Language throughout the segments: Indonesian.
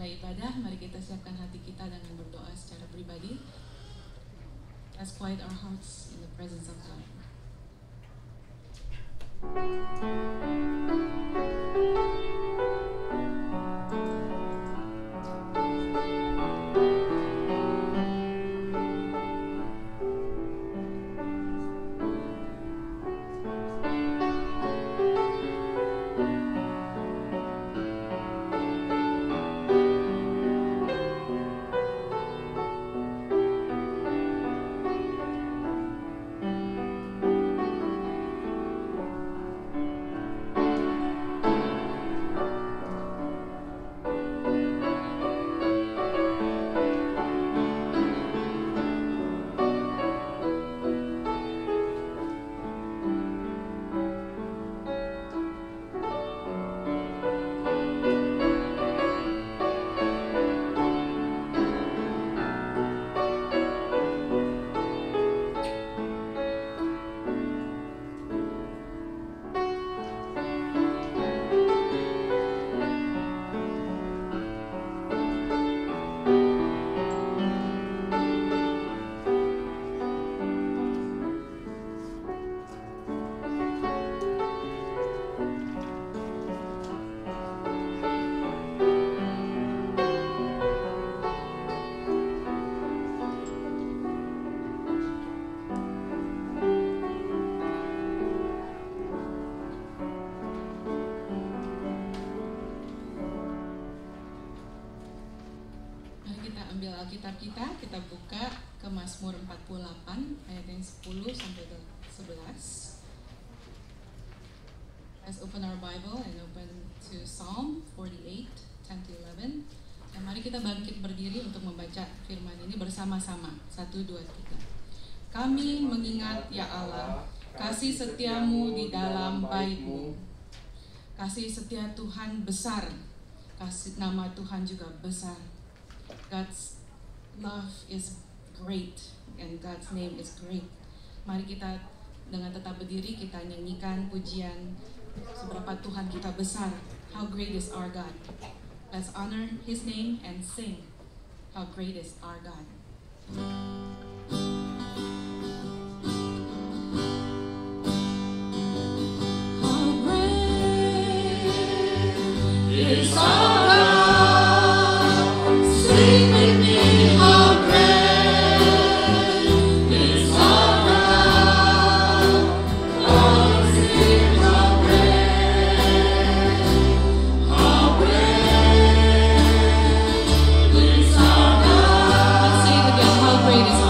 mulai ibadah, mari kita siapkan hati kita dengan berdoa secara pribadi. Let's quiet our hearts in the presence of God. Alkitab kita buka ke Mazmur 48 ayat yang 10 sampai 11. Let's open our Bible and open to Psalm 48, 10 to 11. Dan mari kita bangkit berdiri untuk membaca firman ini bersama-sama. 1, 2, 3. Kami mengingat ya Allah, kasih setiamu di dalam bait-Mu. Kasih setia Tuhan besar, kasih nama Tuhan juga besar. God's love is great and God's name is great. Mari kita dengan tetap berdiri kita nyanyikan pujian seberapa Tuhan kita besar. How great is our God. Let's honor His name and sing how great is our God. How great is our God. Sing with me, how great is our God. Oh, sing how great is our God. Let's sing it again, how great is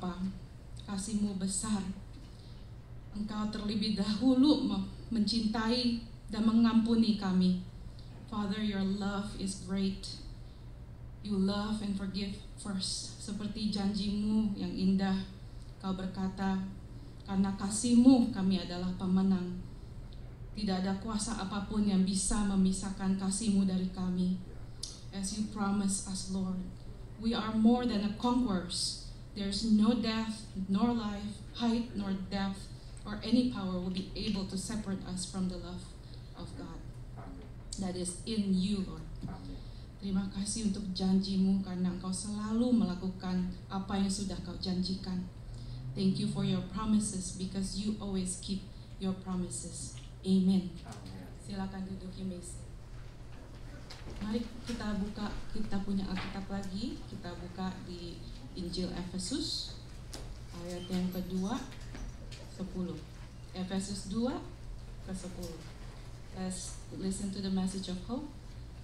Bapa, kasih-Mu besar. Engkau terlebih dahulu mencintai dan mengampuni kami. Father, your love is great. You love and forgive first. Seperti janji-Mu yang indah, Kau berkata, karena kasih-Mu kami adalah pemenang. Tidak ada kuasa apapun yang bisa memisahkan kasih-Mu dari kami. As you promise us, Lord, we are more than a conquerors. There's no death, nor life, height, nor depth, or any power will be able to separate us from the love of God that is in you, Lord. Terima kasih untuk janji-Mu karena Engkau selalu melakukan apa yang sudah Kau janjikan. Thank you for your promises because you always keep your promises. Amen. Silakan duduk, you may sit. Mari kita buka, kita punya Alkitab lagi. Kita buka di Injil Efesus ayat yang kedua 10. Efesus 2 ke 10. Let's listen to the message of hope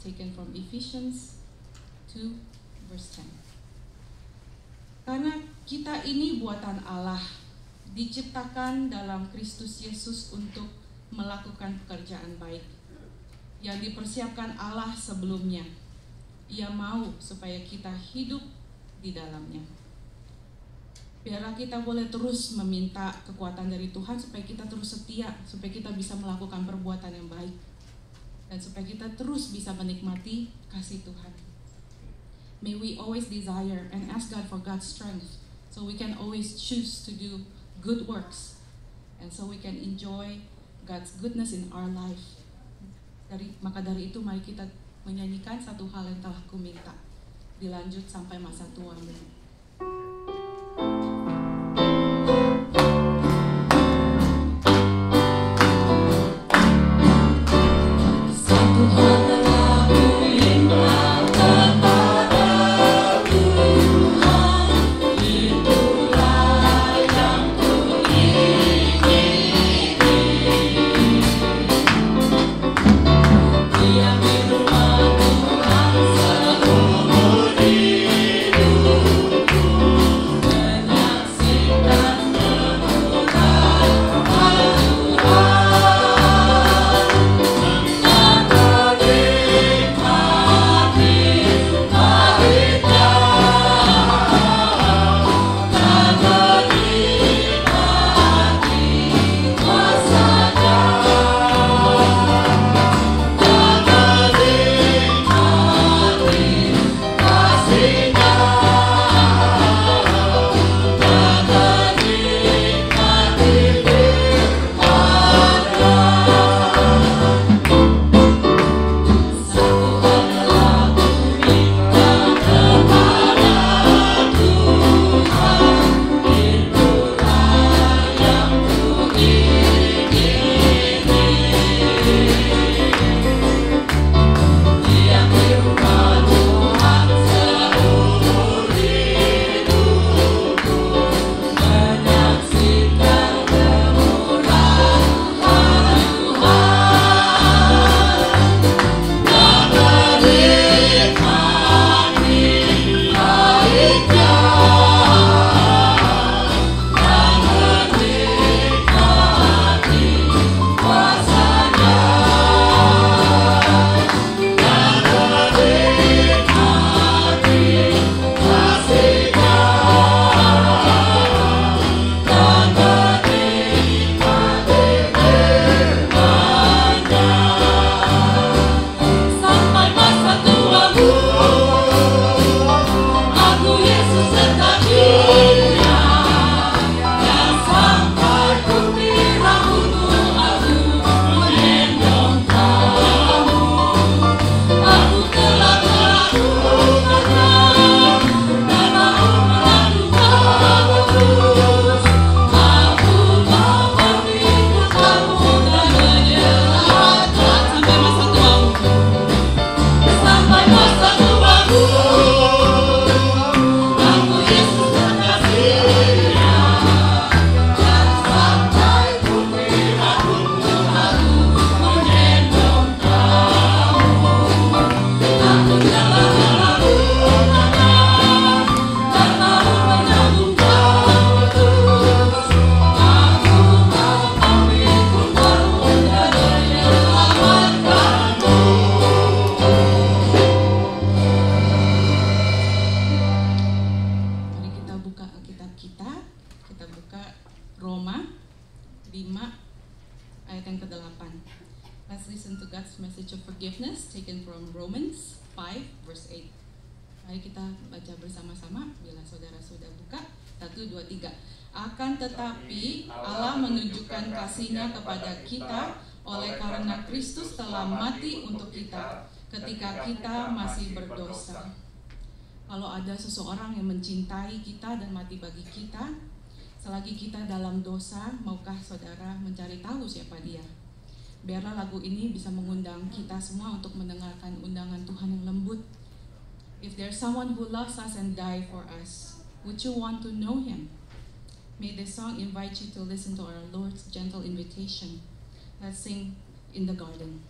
taken from Ephesians 2 verse 10. Karena kita ini buatan Allah, diciptakan dalam Kristus Yesus untuk melakukan pekerjaan baik yang dipersiapkan Allah sebelumnya. Ia mau supaya kita hidup di dalamnya. Biarlah kita boleh terus meminta kekuatan dari Tuhan supaya kita terus setia, supaya kita bisa melakukan perbuatan yang baik, dan supaya kita terus bisa menikmati kasih Tuhan. May we always desire and ask God for God's strength, so we can always choose to do good works, and so we can enjoy God's goodness in our life. Maka dari itu mari kita menyanyikan satu hal yang telah kuminta, dilanjut sampai masa tuamu. Di rumah Tuhan seumur hidup. kita buka Roma 5 ayat yang ke-8. Let's listen to God's message of forgiveness taken from Romans 5 verse 8. Mari kita baca bersama-sama bila saudara sudah buka. 1, 2, 3. Akan tetapi Allah menunjukkan kasih-Nya kepada kita oleh karena Kristus telah mati untuk kita ketika kita masih berdosa. Kalau ada seseorang yang mencintai kita dan mati bagi kita, selagi kita dalam dosa, maukah saudara mencari tahu siapa dia? Biarlah lagu ini bisa mengundang kita semua untuk mendengarkan undangan Tuhan yang lembut. If there's someone who loves us and died for us, would you want to know Him? May this song invite you to listen to our Lord's gentle invitation. Let's sing in the garden.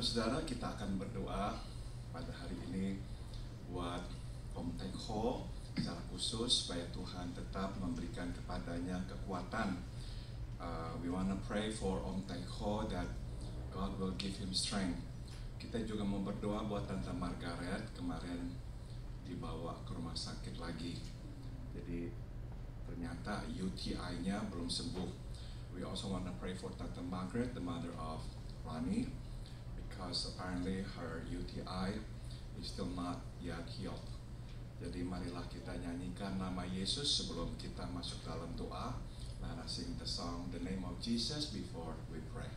Saudara, kita akan berdoa pada hari ini buat Om Teck Ho secara khusus supaya Tuhan tetap memberikan kepadanya kekuatan. We want to pray for Om Teck Ho that God will give him strength. Kita juga mau berdoa buat Tante Margaret, kemarin dibawa ke rumah sakit lagi. Jadi ternyata UTI-nya belum sembuh. We also want to pray for Tante Margaret, the mother of Ronnie, because apparently her UTI is still not yet healed. Jadi marilah kita nyanyikan nama Yesus sebelum kita masuk dalam doa. Let us sing the song, the name of Jesus, before we pray.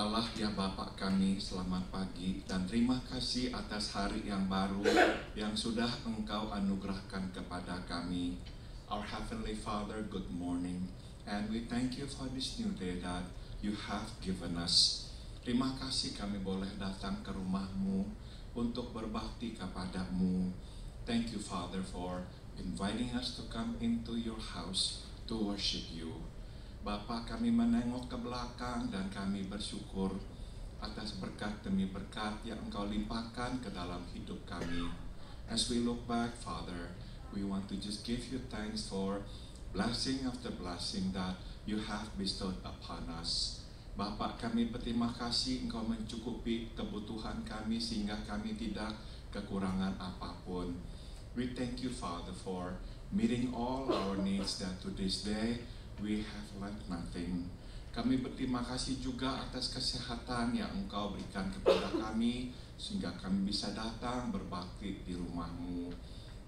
Allah ya Bapa kami, selamat pagi dan terima kasih atas hari yang baru yang sudah Engkau anugerahkan kepada kami. Our Heavenly Father, good morning, and we thank you for this new day that you have given us. Terima kasih kami boleh datang ke rumah-Mu untuk berbakti kepada-Mu. Thank you Father for inviting us to come into your house to worship you. Bapa, kami menengok ke belakang dan kami bersyukur atas berkat demi berkat yang Engkau limpahkan ke dalam hidup kami. As we look back, Father, we want to just give you thanks for blessing after blessing that you have bestowed upon us. Bapa, kami berterima kasih Engkau mencukupi kebutuhan kami sehingga kami tidak kekurangan apapun. We thank you, Father, for meeting all our needs that to this day we have lacked nothing. Kami berterima kasih juga atas kesehatan yang Engkau berikan kepada kami sehingga kami bisa datang berbakti di rumah-Mu.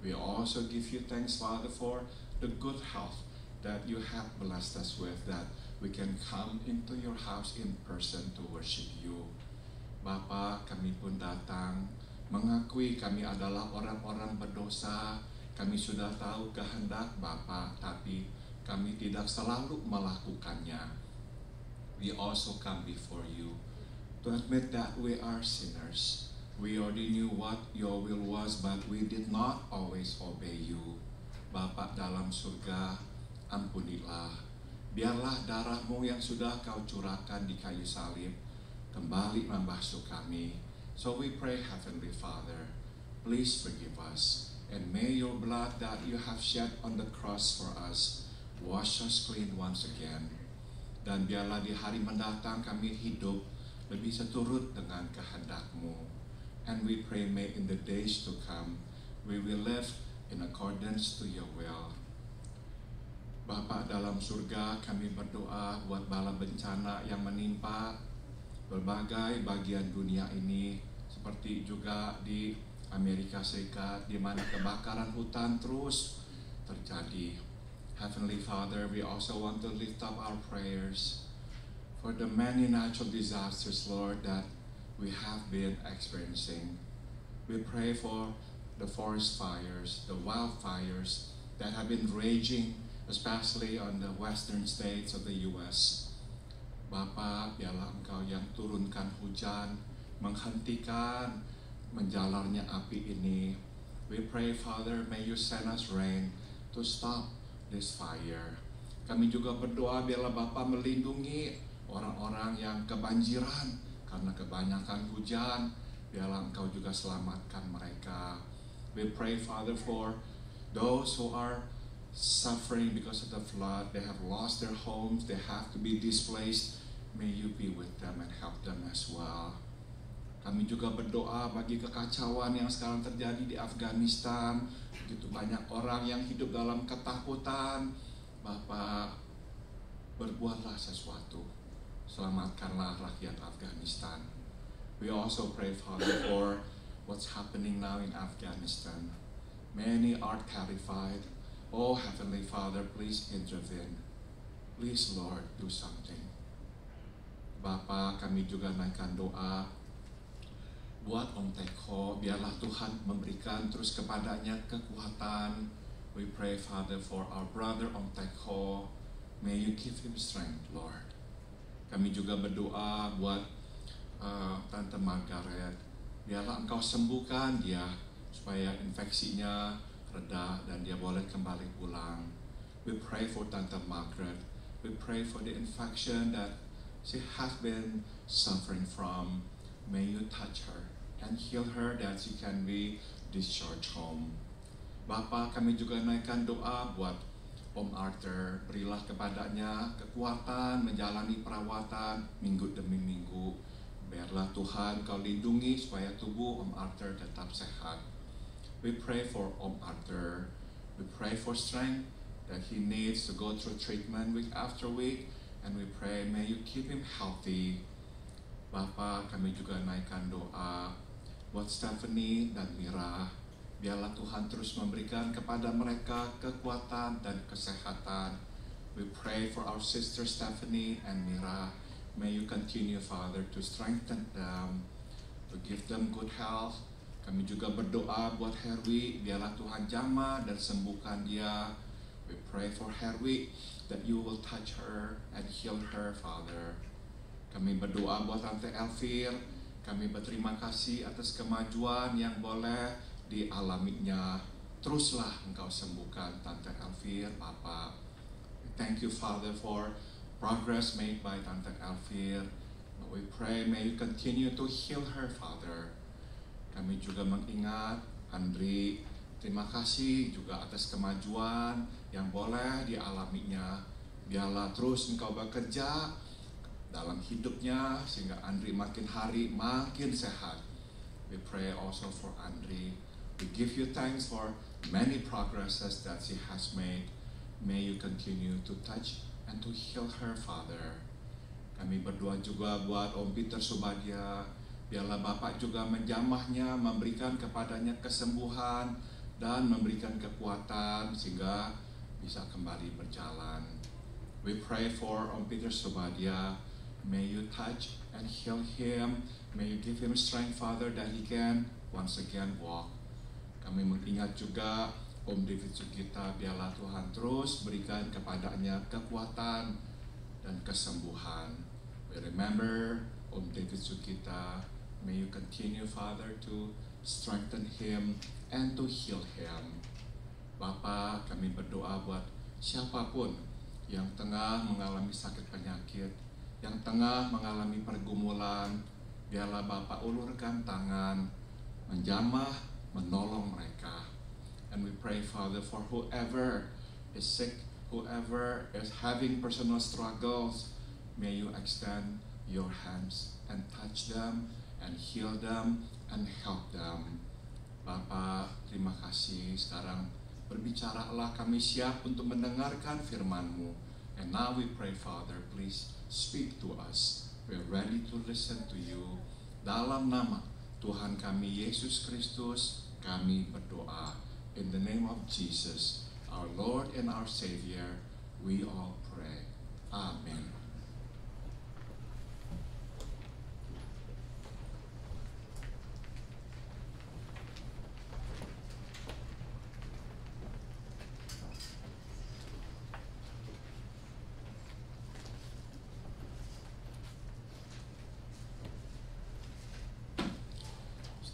We also give you thanks, Father, for the good health that you have blessed us with, that we can come into your house in person to worship you. Bapa, kami pun datang mengakui kami adalah orang-orang berdosa. Kami sudah tahu kehendak Bapa, tapi kami tidak selalu melakukannya. We also come before you to admit that we are sinners. We already knew what your will was, but we did not always obey you. Bapa dalam surga, ampunilah. Biarlah darah-Mu yang sudah Kau curahkan di kayu salib kembali membasuh kami. So we pray, Heavenly Father, please forgive us, and may your blood that you have shed on the cross for us wash us clean once again. Dan biarlah di hari mendatang kami hidup lebih seturut dengan kehendak-Mu. And we pray, may in the days to come, we will live in accordance to your will. Bapa dalam surga, kami berdoa buat bala bencana yang menimpa berbagai bagian dunia ini, seperti juga di Amerika Serikat, di mana kebakaran hutan terus terjadi. Heavenly Father, we also want to lift up our prayers for the many natural disasters, Lord, that we have been experiencing. We pray for the forest fires, the wildfires that have been raging, especially on the western states of the U.S. Bapa, biarlah Engkau yang turunkan hujan, menghentikan menjalarnya api ini. We pray, Father, may you send us rain to stop this fire. Kami juga berdoa biarlah Bapa melindungi orang-orang yang kebanjiran karena kebanyakan hujan. Biarlah Engkau juga selamatkan mereka. We pray, Father, for those who are suffering because of the flood. They have lost their homes. They have to be displaced. May you be with them and help them as well. Kami juga berdoa bagi kekacauan yang sekarang terjadi di Afghanistan. Begitu banyak orang yang hidup dalam ketakutan. Bapa, berbuatlah sesuatu. Selamatkanlah rakyat Afghanistan. We also pray, Father, for what's happening now in Afghanistan. Many are terrified. Oh, Heavenly Father, please intervene. Please, Lord, do something. Bapa, kami juga naikkan doa buat Om Teko, biarlah Tuhan memberikan terus kepadanya kekuatan. We pray, Father, for our brother Om Teko. May you give him strength, Lord. Kami juga berdoa buat Tante Margaret. Biarlah Engkau sembuhkan dia supaya infeksinya reda dan dia boleh kembali pulang. We pray for Tante Margaret. We pray for the infection that she has been suffering from. May you touch her and heal her that she can be discharged home. Bapa, kami juga naikkan doa buat Om Arthur. Berilah kepadanya kekuatan menjalani perawatan minggu demi minggu. Biarlah Tuhan Kau lindungi supaya tubuh Om Arthur tetap sehat. We pray for Om Arthur. We pray for strength that he needs to go through treatment week after week. And we pray, may you keep him healthy. Bapa, kami juga naikkan doa buat Stephanie dan Mira. Biarlah Tuhan terus memberikan kepada mereka kekuatan dan kesehatan. We pray for our sister Stephanie and Mira. may you continue, Father, to strengthen them, to give them good health. Kami juga berdoa buat Herwi, biarlah Tuhan jamah dan sembuhkan dia. We pray for Herwi that you will touch her and heal her, Father. Kami berdoa buat Tante Elvir. Kami berterima kasih atas kemajuan yang boleh dialaminya. Teruslah Engkau sembuhkan Tante Elvir, Papa. We thank you, Father, for progress made by Tante Elvir. We pray, may you continue to heal her, Father. Kami juga mengingat Andri. Terima kasih juga atas kemajuan yang boleh dialaminya. Biarlah terus Engkau bekerja dalam hidupnya sehingga Andri makin hari makin sehat. We pray also for Andri. We give you thanks for many progresses that she has made. May you continue to touch and to heal her, Father. Kami berdoa juga buat Om Peter Subadia. Biarlah Bapak juga menjamahnya, memberikan kepadanya kesembuhan dan memberikan kekuatan sehingga bisa kembali berjalan. We pray for Om Peter Subadia. May you touch and heal him. May you give him strength, Father, that he can once again walk. Kami mengingat juga Om David Sugita. Biarlah Tuhan terus berikan kepadanya kekuatan dan kesembuhan. We remember Om David Sugita. May you continue, Father, to strengthen him and to heal him. Bapa, kami berdoa buat siapapun yang tengah mengalami sakit penyakit, yang tengah mengalami pergumulan. Biarlah Bapa ulurkan tangan, menjamah, menolong mereka. And we pray, Father, for whoever is sick, whoever is having personal struggles, may you extend your hands and touch them and heal them and help them. Bapa, terima kasih. Sekarang berbicaralah, kami siap untuk mendengarkan firman-Mu. And now we pray, Father, please speak to us. We are ready to listen to you. Dalam nama Tuhan kami Yesus Kristus, kami berdoa. In the name of Jesus, our Lord and our Savior, we all pray. Amen.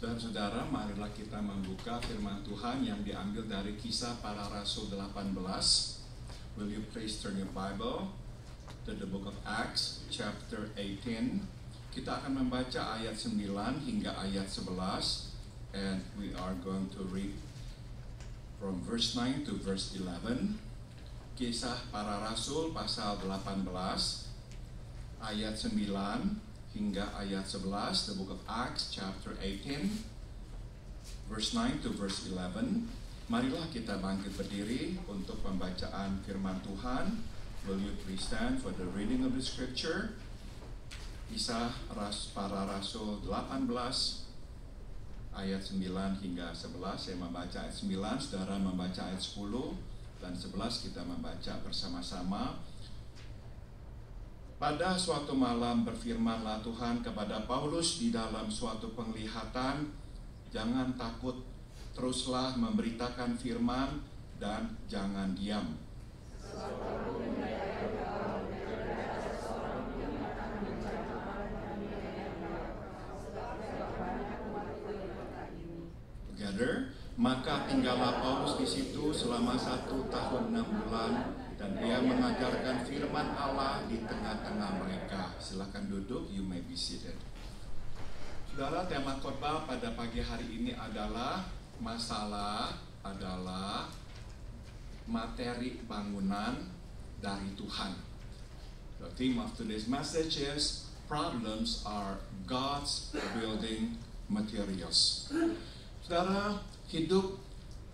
Saudara-saudara, marilah kita membuka firman Tuhan yang diambil dari Kisah Para Rasul 18. Will you please turn your Bible to the book of Acts, chapter 18. Kita akan membaca ayat 9 hingga ayat 11. And we are going to read from verse 9 to verse 11. Kisah Para Rasul pasal 18, ayat 9 hingga ayat 11, the book of Acts chapter 18, verse 9 to verse 11. Marilah kita bangkit berdiri untuk pembacaan firman Tuhan. Will you please stand for the reading of the scripture? Kisah Para Rasul 18, ayat 9 hingga 11. Saya membaca ayat 9, saudara membaca ayat 10, dan 11 kita membaca bersama-sama. Pada suatu malam berfirmanlah Tuhan kepada Paulus di dalam suatu penglihatan, jangan takut, teruslah memberitakan firman dan jangan diam. Together, maka tinggallah Paulus di situ selama 1 tahun 6 bulan. Dan dia mengajarkan firman Allah di tengah-tengah mereka. Silakan duduk, you may be seated. Saudara, tema khotbah pada pagi hari ini adalah materi bangunan dari Tuhan. The theme of today's message is problems are God's building materials. Saudara, hidup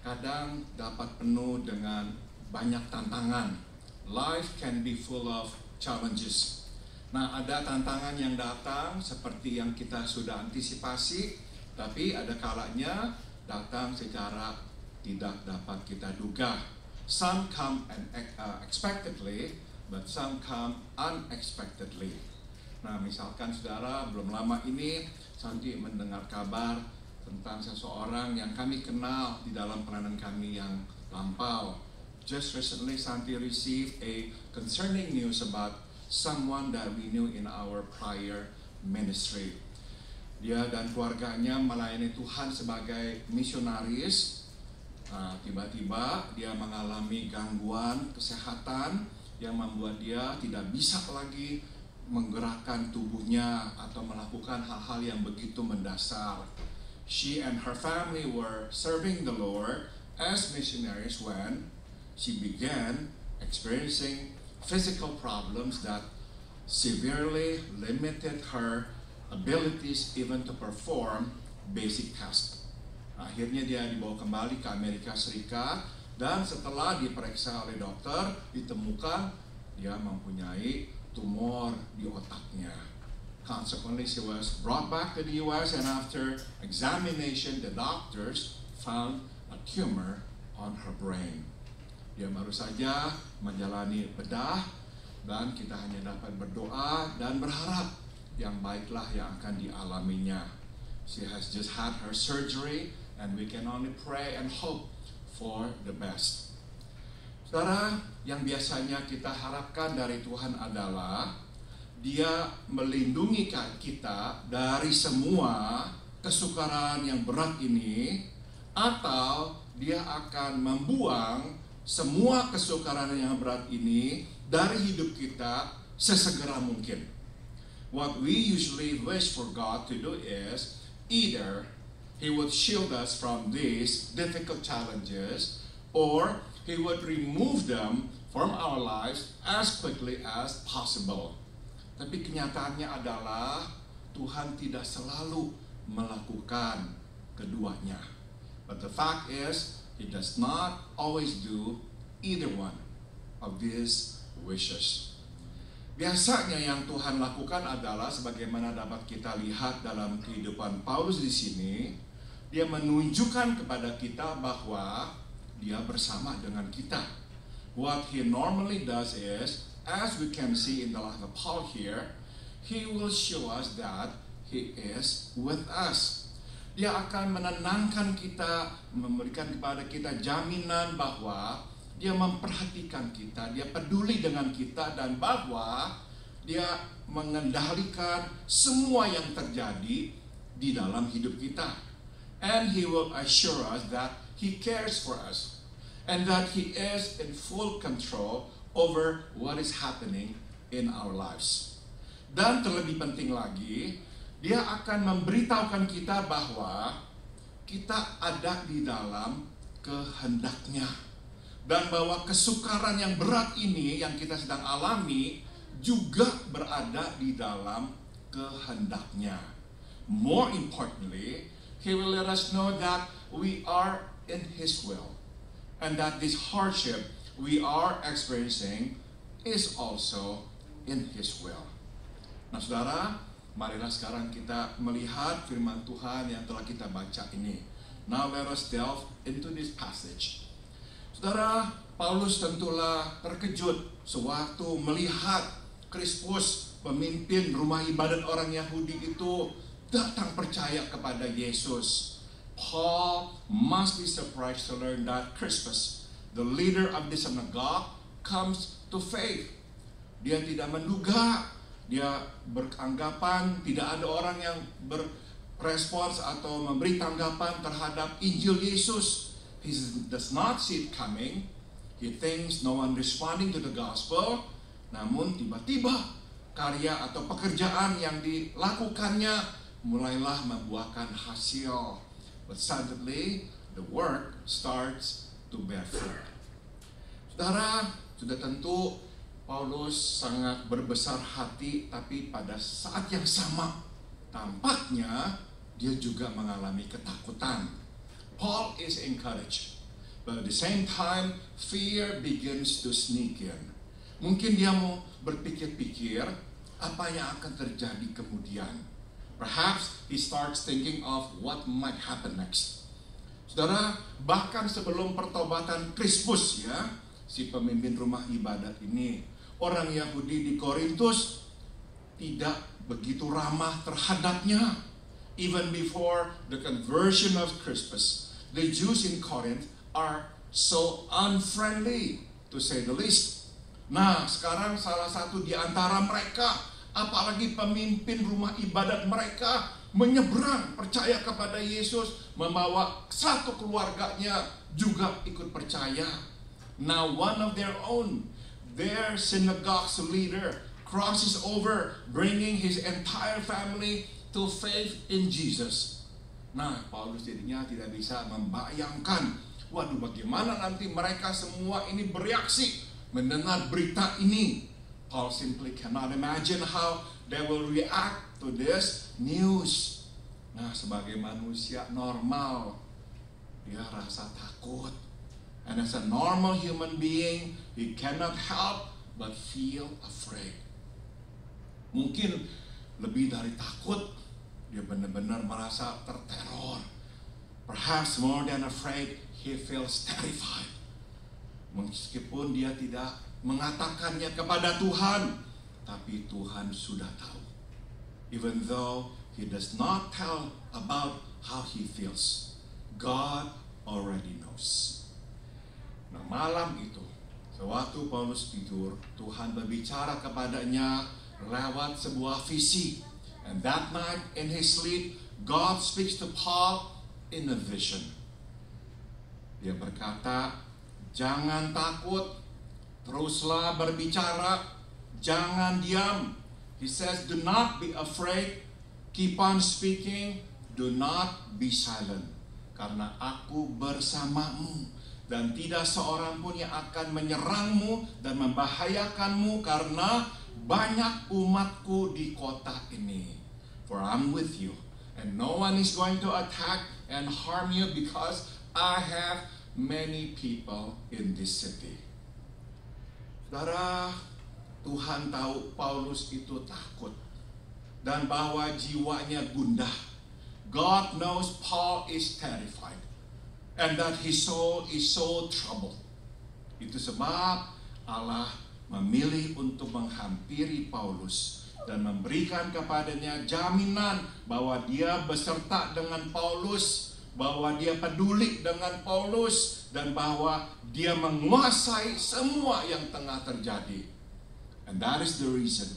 kadang dapat penuh dengan banyak tantangan. Life can be full of challenges. Nah, ada tantangan yang datang seperti yang kita sudah antisipasi, tapi ada kalanya datang secara tidak dapat kita duga. Some come expectedly, but some come unexpectedly. Nah, misalkan saudara belum lama ini Santi mendengar kabar tentang seseorang yang kami kenal di dalam pelayanan kami yang lampau. Just recently Santi received a concerning news about someone that we knew in our prior ministry. Dia dan keluarganya melayani Tuhan sebagai misionaris. Nah, tiba-tiba dia mengalami gangguan kesehatan yang membuat dia tidak bisa lagi menggerakkan tubuhnya atau melakukan hal-hal yang begitu mendasar. She and her family were serving the Lord as missionaries when she began experiencing physical problems that severely limited her abilities even to perform basic tasks. Akhirnya dia dibawa kembali ke Amerika Serikat, dan setelah diperiksa oleh dokter ditemukan dia mempunyai tumor di otaknya. Consequently, she was brought back to the US, and after examination, the doctors found a tumor on her brain. Dia baru saja menjalani bedah, dan kita hanya dapat berdoa dan berharap yang baiklah yang akan dialaminya. She has just had her surgery, and we can only pray and hope for the best. Saudara, yang biasanya kita harapkan dari Tuhan adalah Dia melindungi kita dari semua kesukaran yang berat ini, atau Dia akan membuang semua kesukaran yang berat ini dari hidup kita sesegera mungkin. What we usually wish for God to do is either He would shield us from these difficult challenges, or He would remove them from our lives as quickly as possible. Tapi kenyataannya adalah Tuhan tidak selalu melakukan keduanya. But the fact is, He does not always do either one of these wishes. Biasanya yang Tuhan lakukan adalah sebagaimana dapat kita lihat dalam kehidupan Paulus di sini, dia menunjukkan kepada kita bahwa Dia bersama dengan kita. What He normally does is, as we can see in the life of Paul here, He will show us that He is with us. Dia akan menenangkan kita, memberikan kepada kita jaminan bahwa Dia memperhatikan kita, Dia peduli dengan kita, dan bahwa Dia mengendalikan semua yang terjadi di dalam hidup kita. And He will assure us that He cares for us, and that He is in full control over what is happening in our lives. Dan terlebih penting lagi, Dia akan memberitahukan kita bahwa kita ada di dalam kehendak-Nya, dan bahwa kesukaran yang berat ini yang kita sedang alami juga berada di dalam kehendak-Nya. More importantly, He will let us know that we are in His will, and that this hardship we are experiencing is also in His will. Nah, saudara, marilah sekarang kita melihat firman Tuhan yang telah kita baca ini. Now let us delve into this passage. Saudara, Paulus tentulah terkejut sewaktu melihat Krispus, pemimpin rumah ibadat orang Yahudi itu, datang percaya kepada Yesus. Paul must be surprised to learn that Crispus, the leader of the synagogue, comes to faith. Dia tidak menduga, dia beranggapan tidak ada orang yang berespons atau memberi tanggapan terhadap Injil Yesus. He does not see it coming. He thinks no one responding to the gospel. Namun tiba-tiba karya atau pekerjaan yang dilakukannya mulailah membuahkan hasil. But suddenly, the work starts to bear fruit. Saudara, sudah tentu Paulus sangat berbesar hati, tapi pada saat yang sama, tampaknya dia juga mengalami ketakutan. Paul is encouraged, but at the same time, fear begins to sneak in. Mungkin dia mau berpikir-pikir apa yang akan terjadi kemudian. Perhaps he starts thinking of what might happen next. Saudara, bahkan sebelum pertobatan Krispus, ya, si pemimpin rumah ibadat ini, orang Yahudi di Korintus tidak begitu ramah terhadapnya. Even before the conversion of Crispus, the Jews in Corinth are so unfriendly, to say the least. Nah, sekarang salah satu di antara mereka, apalagi pemimpin rumah ibadat mereka, menyeberang percaya kepada Yesus, membawa satu keluarganya juga ikut percaya. Now one of their own, their synagogue's leader, crosses over, bringing his entire family to faith in Jesus. Nah, Paulus jadinya tidak bisa membayangkan, waduh, bagaimana nanti mereka semua ini bereaksi mendengar berita ini. Paul simply cannot imagine how they will react to this news. Nah, sebagai manusia normal, dia rasa takut. And as a normal human being, he cannot help but feel afraid. Mungkin lebih dari takut, dia benar-benar merasa terteror. Perhaps more than afraid, he feels terrified. Meskipun dia tidak mengatakannya kepada Tuhan, tapi Tuhan sudah tahu. Even though he does not tell about how he feels, God already knows. Nah, malam itu, sewaktu Paulus tidur, Tuhan berbicara kepadanya lewat sebuah visi. And that night in his sleep, God speaks to Paul in a vision. Dia berkata, jangan takut, teruslah berbicara, jangan diam. He says, do not be afraid, keep on speaking, do not be silent. Karena aku bersamamu, dan tidak seorang pun yang akan menyerangmu dan membahayakanmu, karena banyak umatku di kota ini. For I'm with you, and no one is going to attack and harm you, because I have many people in this city. Saudara, Tuhan tahu Paulus itu takut dan bahwa jiwanya gundah. God knows Paul is terrified and that his soul is so troubled. Itu sebab Allah memilih untuk menghampiri Paulus dan memberikan kepadanya jaminan bahwa dia beserta dengan Paulus, bahwa dia peduli dengan Paulus, dan bahwa dia menguasai semua yang tengah terjadi. And that is the reason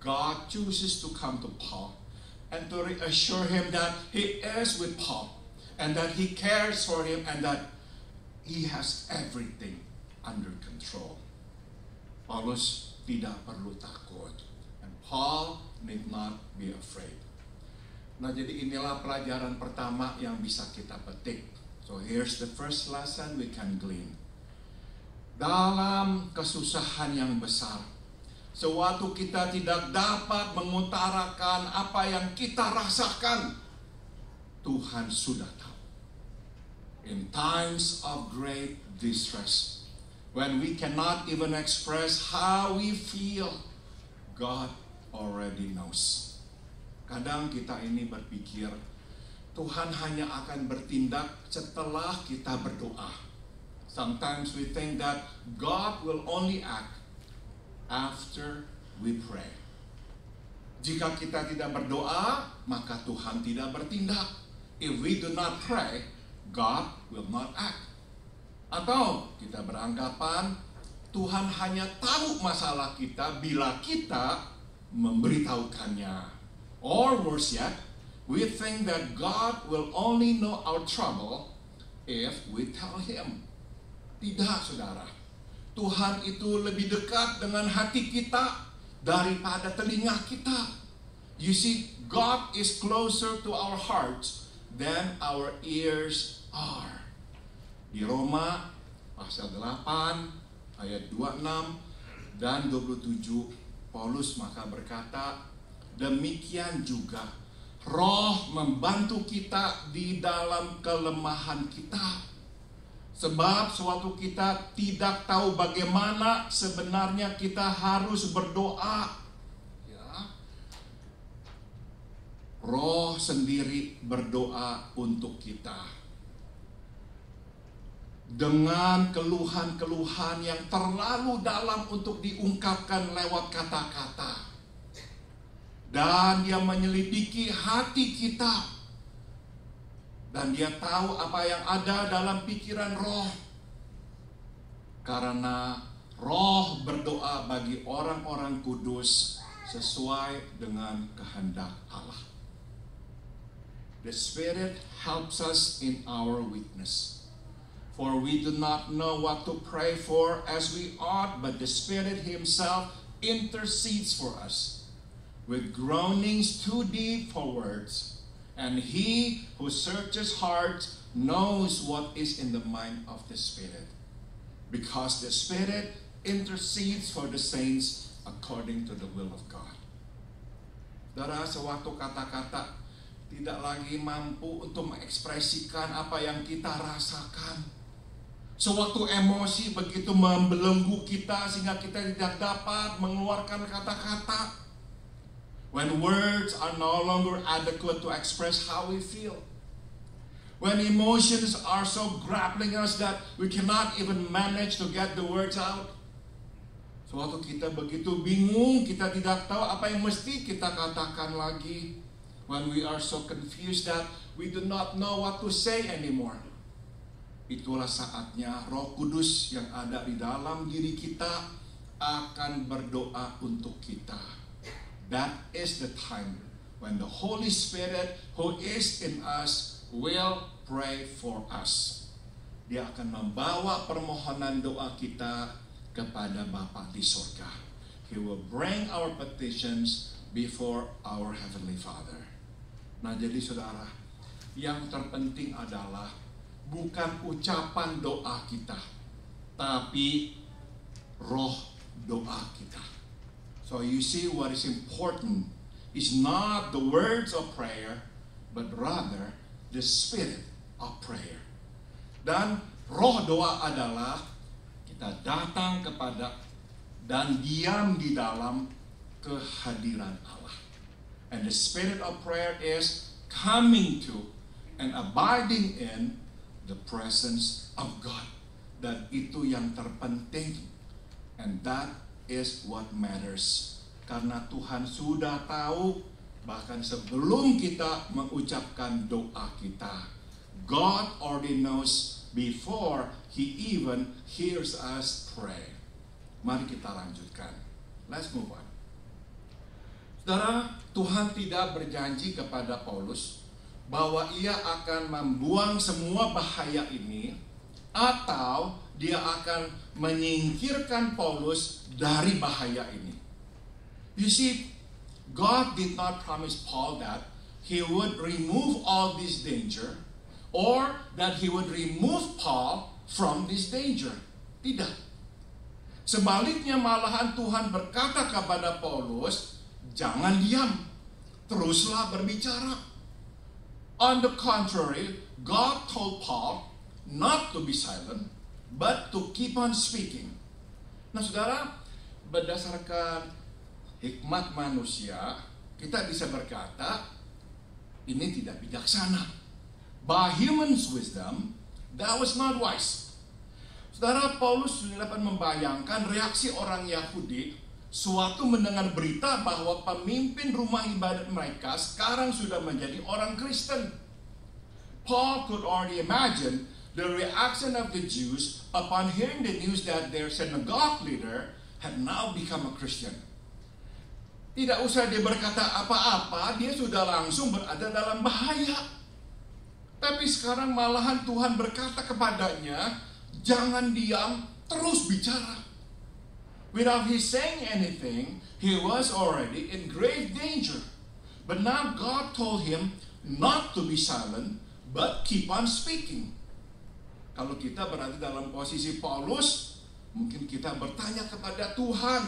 God chooses to come to Paul and to reassure him that he is with Paul and that he cares for him and that he has everything under control. Paulus tidak perlu takut. Paul need not be afraid. Nah, jadi inilah pelajaran pertama yang bisa kita petik. So here's the first lesson we can glean. Dalam kesusahan yang besar, sewaktu kita tidak dapat mengutarakan apa yang kita rasakan, Tuhan sudah tahu. In times of great distress, when we cannot even express how we feel, God already knows. Kadang kita ini berpikir Tuhan hanya akan bertindak setelah kita berdoa. Sometimes we think that God will only act after we pray. Jika kita tidak berdoa, maka Tuhan tidak bertindak. If we do not pray, God will not act. Atau kita beranggapan Tuhan hanya tahu masalah kita bila kita memberitahukannya. Or worse yet, we think that God will only know our trouble if we tell Him. Tidak, saudara. Tuhan itu lebih dekat dengan hati kita daripada telinga kita. You see, God is closer to our hearts than our ears are. Di Roma pasal 8 ayat 26 dan 27, Paulus maka berkata, demikian juga Roh membantu kita di dalam kelemahan kita. Sebab sewaktu kita tidak tahu bagaimana sebenarnya kita harus berdoa, ya, Roh sendiri berdoa untuk kita dengan keluhan-keluhan yang terlalu dalam untuk diungkapkan lewat kata-kata. Dan Dia menyelidiki hati kita. Dan Dia tahu apa yang ada dalam pikiran Roh. Karena Roh berdoa bagi orang-orang kudus sesuai dengan kehendak Allah. The Spirit helps us in our weakness. For we do not know what to pray for as we ought, but the Spirit Himself intercedes for us with groanings too deep for words. And He who searches hearts knows what is in the mind of the Spirit, because the Spirit intercedes for the saints according to the will of God. Saudara, sewaktu kata-kata tidak lagi mampu untuk mengekspresikan apa yang kita rasakan, sewaktu emosi begitu membelenggu kita sehingga kita tidak dapat mengeluarkan kata-kata, when words are no longer adequate to express how we feel, when emotions are so grappling us that we cannot even manage to get the words out, sewaktu kita begitu bingung, kita tidak tahu apa yang mesti kita katakan lagi, when we are so confused that we do not know what to say anymore, itulah saatnya Roh Kudus yang ada di dalam diri kita akan berdoa untuk kita. That is the time when the Holy Spirit who is in us will pray for us. Dia akan membawa permohonan doa kita kepada Bapa di surga. He will bring our petitions before our Heavenly Father. Nah, jadi saudara, yang terpenting adalah bukan ucapan doa kita, tapi roh doa kita. So you see, what is important is not the words of prayer, but rather the spirit of prayer. Dan roh doa adalah kita datang kepada dan diam di dalam kehadiran Allah. And the spirit of prayer is coming to and abiding in the presence of God. Dan itu yang terpenting. And that is what matters. Karena Tuhan sudah tahu bahkan sebelum kita mengucapkan doa kita. God already knows before He even hears us pray. Mari kita lanjutkan. Let's move on. Saudara, Tuhan tidak berjanji kepada Paulus bahwa ia akan membuang semua bahaya ini, atau dia akan menyingkirkan Paulus dari bahaya ini. You see, God did not promise Paul that He would remove all this danger, or that He would remove Paul from this danger. Tidak. Sebaliknya malahan Tuhan berkata kepada Paulus, jangan diam, teruslah berbicara. On the contrary, God told Paul not to be silent, but to keep on speaking. Nah saudara, berdasarkan hikmat manusia, kita bisa berkata, ini tidak bijaksana. By human's wisdom, that was not wise. Saudara, Paulus sudah dapat membayangkan reaksi orang Yahudi suatu mendengar berita bahwa pemimpin rumah ibadat mereka sekarang sudah menjadi orang Kristen. Paul could already imagine the reaction of the Jews upon hearing the news that their synagogue leader had now become a Christian. Tidak usah dia berkata apa-apa, dia sudah langsung berada dalam bahaya. Tapi sekarang malahan Tuhan berkata kepadanya, jangan diam, terus bicara. Without he saying anything, he was already in grave danger. But now God told him not to be silent, but keep on speaking. Kalau kita berada dalam posisi Paulus, mungkin kita bertanya kepada Tuhan,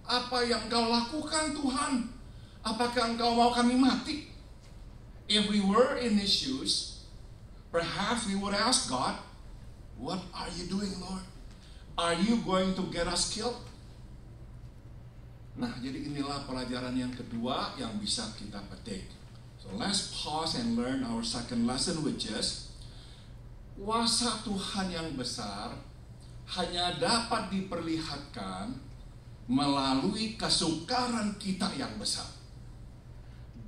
apa yang Engkau lakukan Tuhan? Apakah Engkau mau kami mati? If we were in his shoes, perhaps we would ask God, what are you doing, Lord? Are you going to get us killed? Nah, jadi inilah pelajaran yang kedua yang bisa kita petik. So let's pause and learn our second lesson, which is kuasa Tuhan yang besar hanya dapat diperlihatkan melalui kesukaran kita yang besar.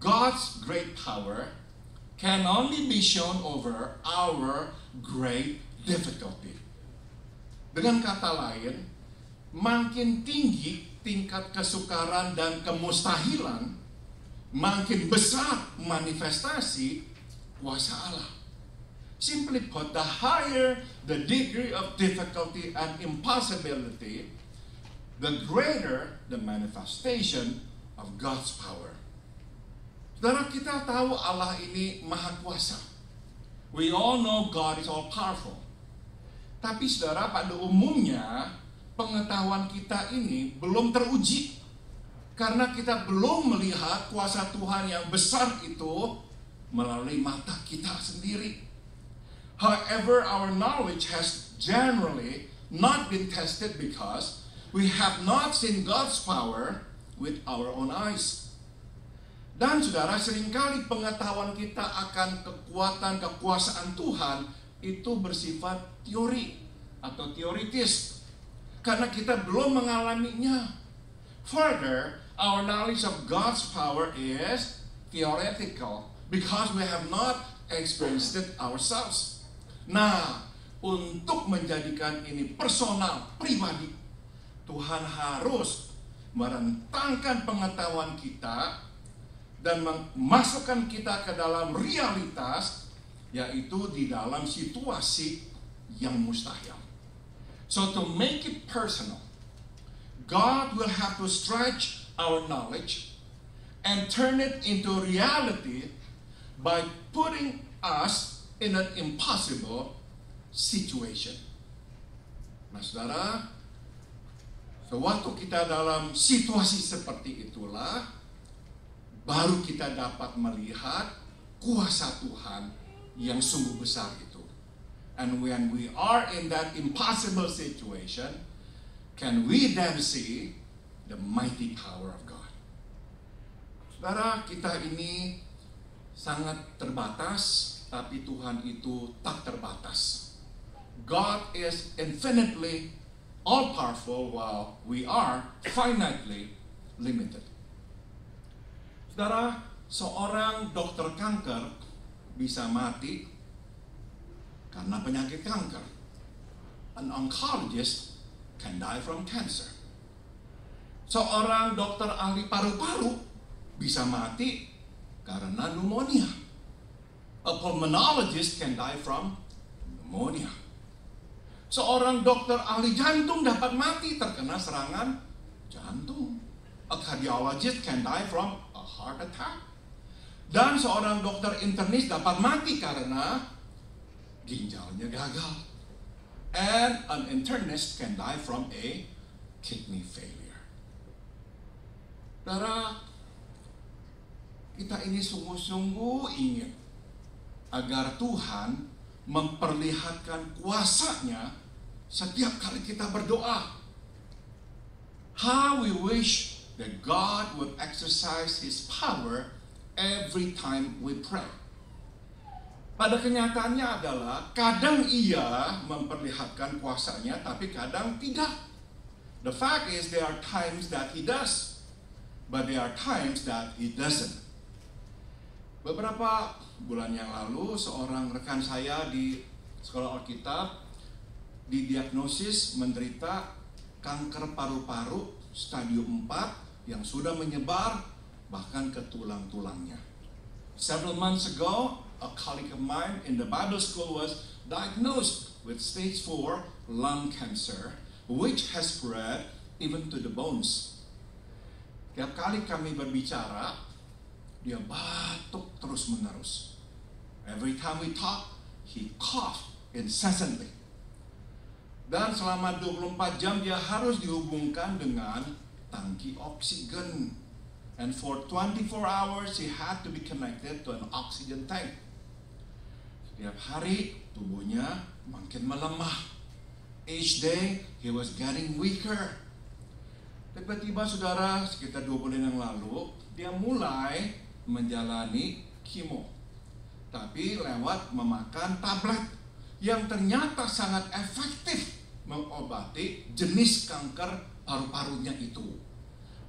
God's great power can only be shown over our great difficulty. Dengan kata lain, makin tinggi tingkat kesukaran dan kemustahilan, makin besar manifestasi kuasa Allah. Simply put, the higher the degree of difficulty and impossibility, the greater the manifestation of God's power. Saudara, kita tahu Allah ini maha kuasa. We all know God is all powerful. Tapi saudara, pada umumnya pengetahuan kita ini belum teruji. Karena kita belum melihat kuasa Tuhan yang besar itu melalui mata kita sendiri. However, our knowledge has generally not been tested because we have not seen God's power with our own eyes. Dan saudara, seringkali pengetahuan kita akan kekuatan, kekuasaan Tuhan itu bersifat teori atau teoritis. Karena kita belum mengalaminya. Further, our knowledge of God's power is theoretical because we have not experienced it ourselves. Nah, untuk menjadikan ini personal, pribadi, Tuhan harus merentangkan pengetahuan kita dan memasukkan kita ke dalam realitas, yaitu di dalam situasi yang mustahil. So to make it personal, God will have to stretch our knowledge and turn it into reality by putting us in an impossible situation. Nah saudara, sewaktu kita dalam situasi seperti itulah, baru kita dapat melihat kuasa Tuhan yang sungguh besar itu. And when we are in that impossible situation, can we then see the mighty power of God? Saudara, kita ini sangat terbatas, tapi Tuhan itu tak terbatas. God is infinitely all-powerful while we are finitely limited. Saudara, seorang dokter kanker bisa mati karena penyakit kanker. An oncologist can die from cancer. Seorang dokter ahli paru-paru bisa mati karena pneumonia. A pulmonologist can die from pneumonia. Seorang dokter ahli jantung dapat mati terkena serangan jantung. A cardiologist can die from a heart attack. Dan seorang dokter internis dapat mati karena ginjalnya gagal. And an internist can die from a kidney failure. Saudara, kita ini sungguh-sungguh ingin agar Tuhan memperlihatkan kuasa-Nya setiap kali kita berdoa. How we wish that God would exercise His power every time we pray. Pada kenyataannya adalah kadang Ia memperlihatkan kuasa-Nya, tapi kadang tidak. The fact is there are times that He does, but there are times that He doesn't. Beberapa bulan yang lalu, seorang rekan saya di sekolah Alkitab didiagnosis menderita kanker paru-paru stadium 4 yang sudah menyebar bahkan ke tulang-tulangnya. Several months ago, a colleague of mine in the Bible school was diagnosed with stage 4 lung cancer, which has spread even to the bones. Tiap kali kami berbicara, dia batuk terus-menerus. Every time we talk, he coughed incessantly. Dan selama 24 jam dia harus dihubungkan dengan tangki oksigen. And for 24 hours he had to be connected to an oxygen tank. Setiap hari tubuhnya makin melemah. Each day he was getting weaker. Tiba-tiba saudara, sekitar 2 bulan yang lalu dia mulai menjalani kemo. Tapi lewat memakan tablet yang ternyata sangat efektif mengobati jenis kanker paru-parunya itu.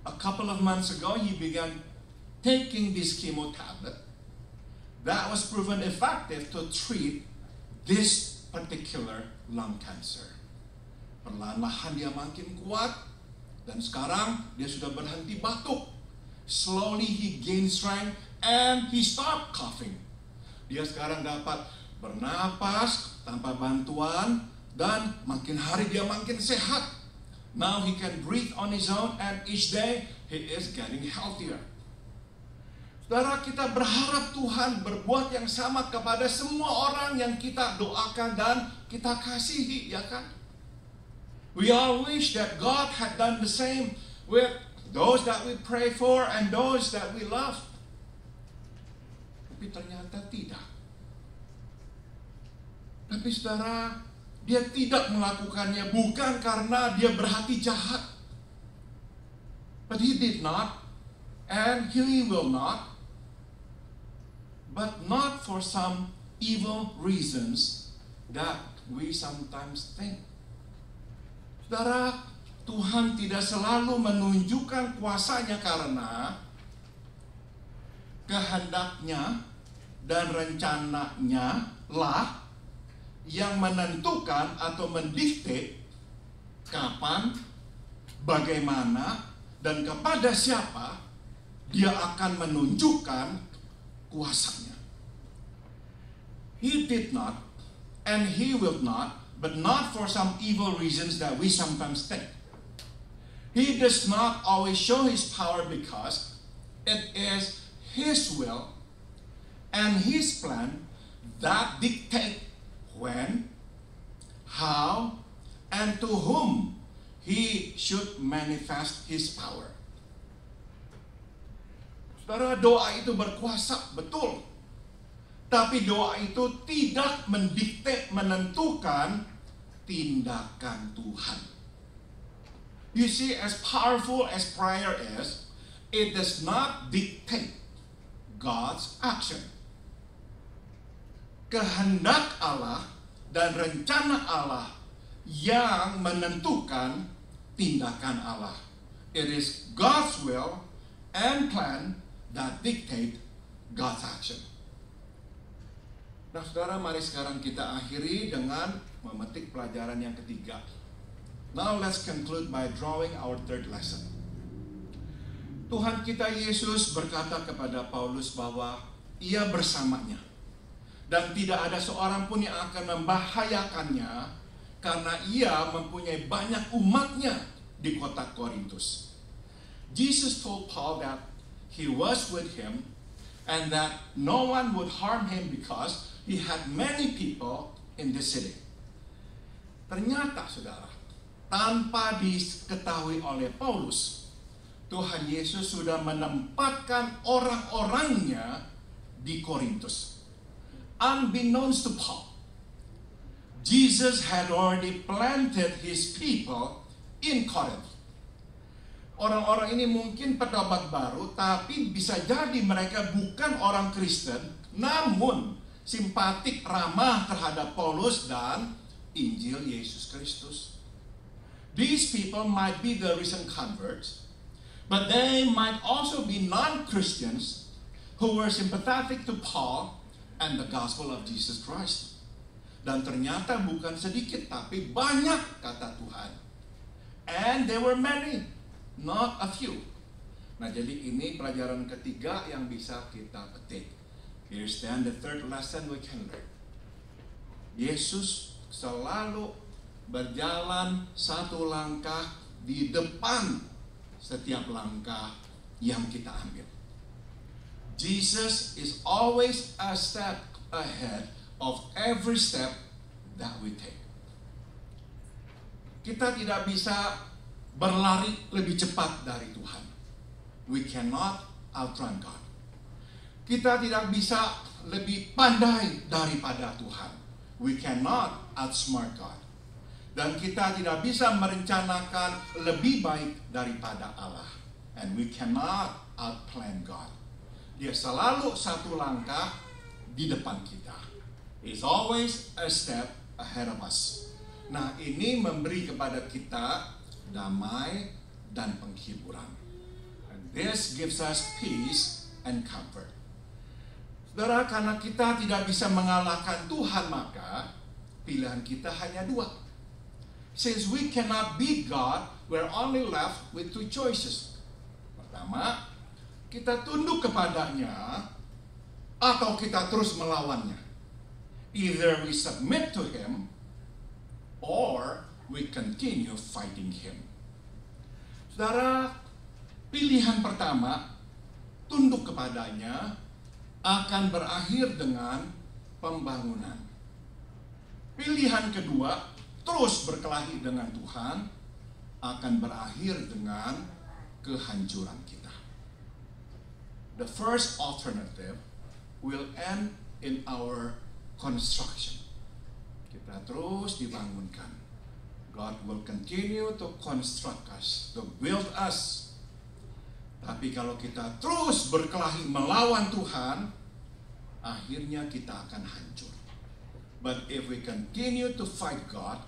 A couple of months ago, he began taking this chemo tablet that was proven effective to treat this particular lung cancer. Perlahan-lahan dia makin kuat, dan sekarang dia sudah berhenti batuk. Slowly he gained strength and he stopped coughing. Dia sekarang dapat bernapas tanpa bantuan, dan makin hari dia makin sehat. Now he can breathe on his own, and each day he is getting healthier. Saudara, kita berharap Tuhan berbuat yang sama kepada semua orang yang kita doakan dan kita kasihi, ya kan? We all wish that God had done the same with those that we pray for and those that we love. Tapi ternyata tidak. Tapi saudara, dia tidak melakukannya bukan karena dia berhati jahat. But he did not, and he will not. But not for some evil reasons that we sometimes think. Saudara, Tuhan tidak selalu menunjukkan kuasanya karena kehendaknya dan rencananya lah yang menentukan atau mendikte kapan, bagaimana, dan kepada siapa dia akan menunjukkan kuasanya. He did not, and he will not, but not for some evil reasons that we sometimes think. He does not always show his power because it is his will and his plan that dictate when, how, and to whom he should manifest his power. Saudara, doa itu berkuasa, betul. Tapi doa itu tidak mendikte, menentukan tindakan Tuhan. You see, as powerful as prayer is, it does not dictate God's action. Kehendak Allah dan rencana Allah yang menentukan tindakan Allah. It is God's will and plan that dictate God's action. Nah, saudara, mari sekarang kita akhiri dengan memetik pelajaran yang ketiga. Now let's conclude by drawing our third lesson. Tuhan kita Yesus berkata kepada Paulus bahwa ia bersamanya, dan tidak ada seorang pun yang akan membahayakannya karena ia mempunyai banyak umatnya di kota Korintus. Jesus told Paul that he was with him and that no one would harm him because he had many people in the city. Ternyata, saudara, tanpa diketahui oleh Paulus, Tuhan Yesus sudah menempatkan orang-orangnya di Korintus. Unbeknownst to Paul, Jesus had already planted his people in Corinth. Orang-orang ini mungkin pedobat baru, tapi bisa jadi mereka bukan orang Kristen, namun simpatik, ramah terhadap Paulus dan Injil Yesus Kristus. These people might be the recent converts, but they might also be non-Christians who were sympathetic to Paul and the gospel of Jesus Christ. Dan ternyata bukan sedikit, tapi banyak, kata Tuhan. And there were many, not a few. Nah, jadi ini pelajaran ketiga yang bisa kita petik. Here's then the third lesson we can learn. Yesus selalu berjalan satu langkah di depan setiap langkah yang kita ambil. Jesus is always a step ahead of every step that we take. Kita tidak bisa berlari lebih cepat dari Tuhan. We cannot outrun God. Kita tidak bisa lebih pandai daripada Tuhan. We cannot outsmart God. Dan kita tidak bisa merencanakan lebih baik daripada Allah. And we cannot outplan God. Dia selalu satu langkah di depan kita. He's always a step ahead of us. Nah, ini memberi kepada kita damai dan penghiburan. And this gives us peace and comfort. Saudara, karena kita tidak bisa mengalahkan Tuhan, maka pilihan kita hanya dua. Since we cannot beat God, we're only left with two choices. Pertama, kita tunduk kepadanya atau kita terus melawannya. Either we submit to Him or we continue fighting Him. Saudara, pilihan pertama, tunduk kepadanya, akan berakhir dengan pembangunan. Pilihan kedua, terus berkelahi dengan Tuhan, akan berakhir dengan kehancuran kita. The first alternative will end in our construction. Kita terus dibangunkan. God will continue to construct us, to build us. Tapi kalau kita terus berkelahi melawan Tuhan, akhirnya kita akan hancur. But if we continue to fight God,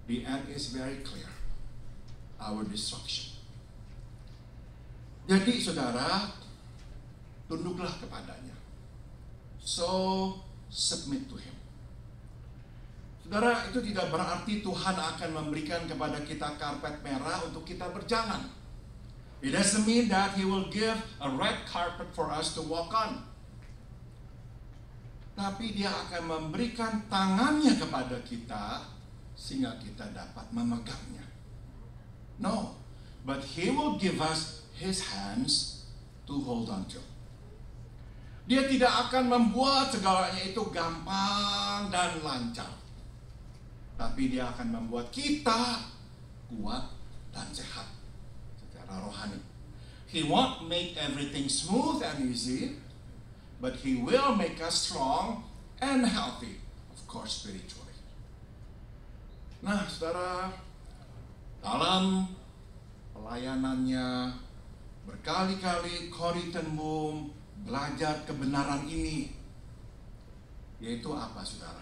the end is very clear. Our destruction. Jadi saudara, tunduklah kepadanya. So, submit to Him. Saudara, itu tidak berarti Tuhan akan memberikan kepada kita karpet merah untuk kita berjalan. It doesn't mean that He will give a red carpet for us to walk on. Tapi Dia akan memberikan tangannya kepada kita sehingga kita dapat memegangnya. No, but He will give us His hands to hold on to. Dia tidak akan membuat segalanya itu gampang dan lancar. Tapi Dia akan membuat kita kuat dan sehat secara rohani. He won't make everything smooth and easy, but He will make us strong and healthy, of course spiritually. Nah, saudara, dalam pelayanannya berkali-kali Corrie ten Boom belajar kebenaran ini. Yaitu apa, saudara?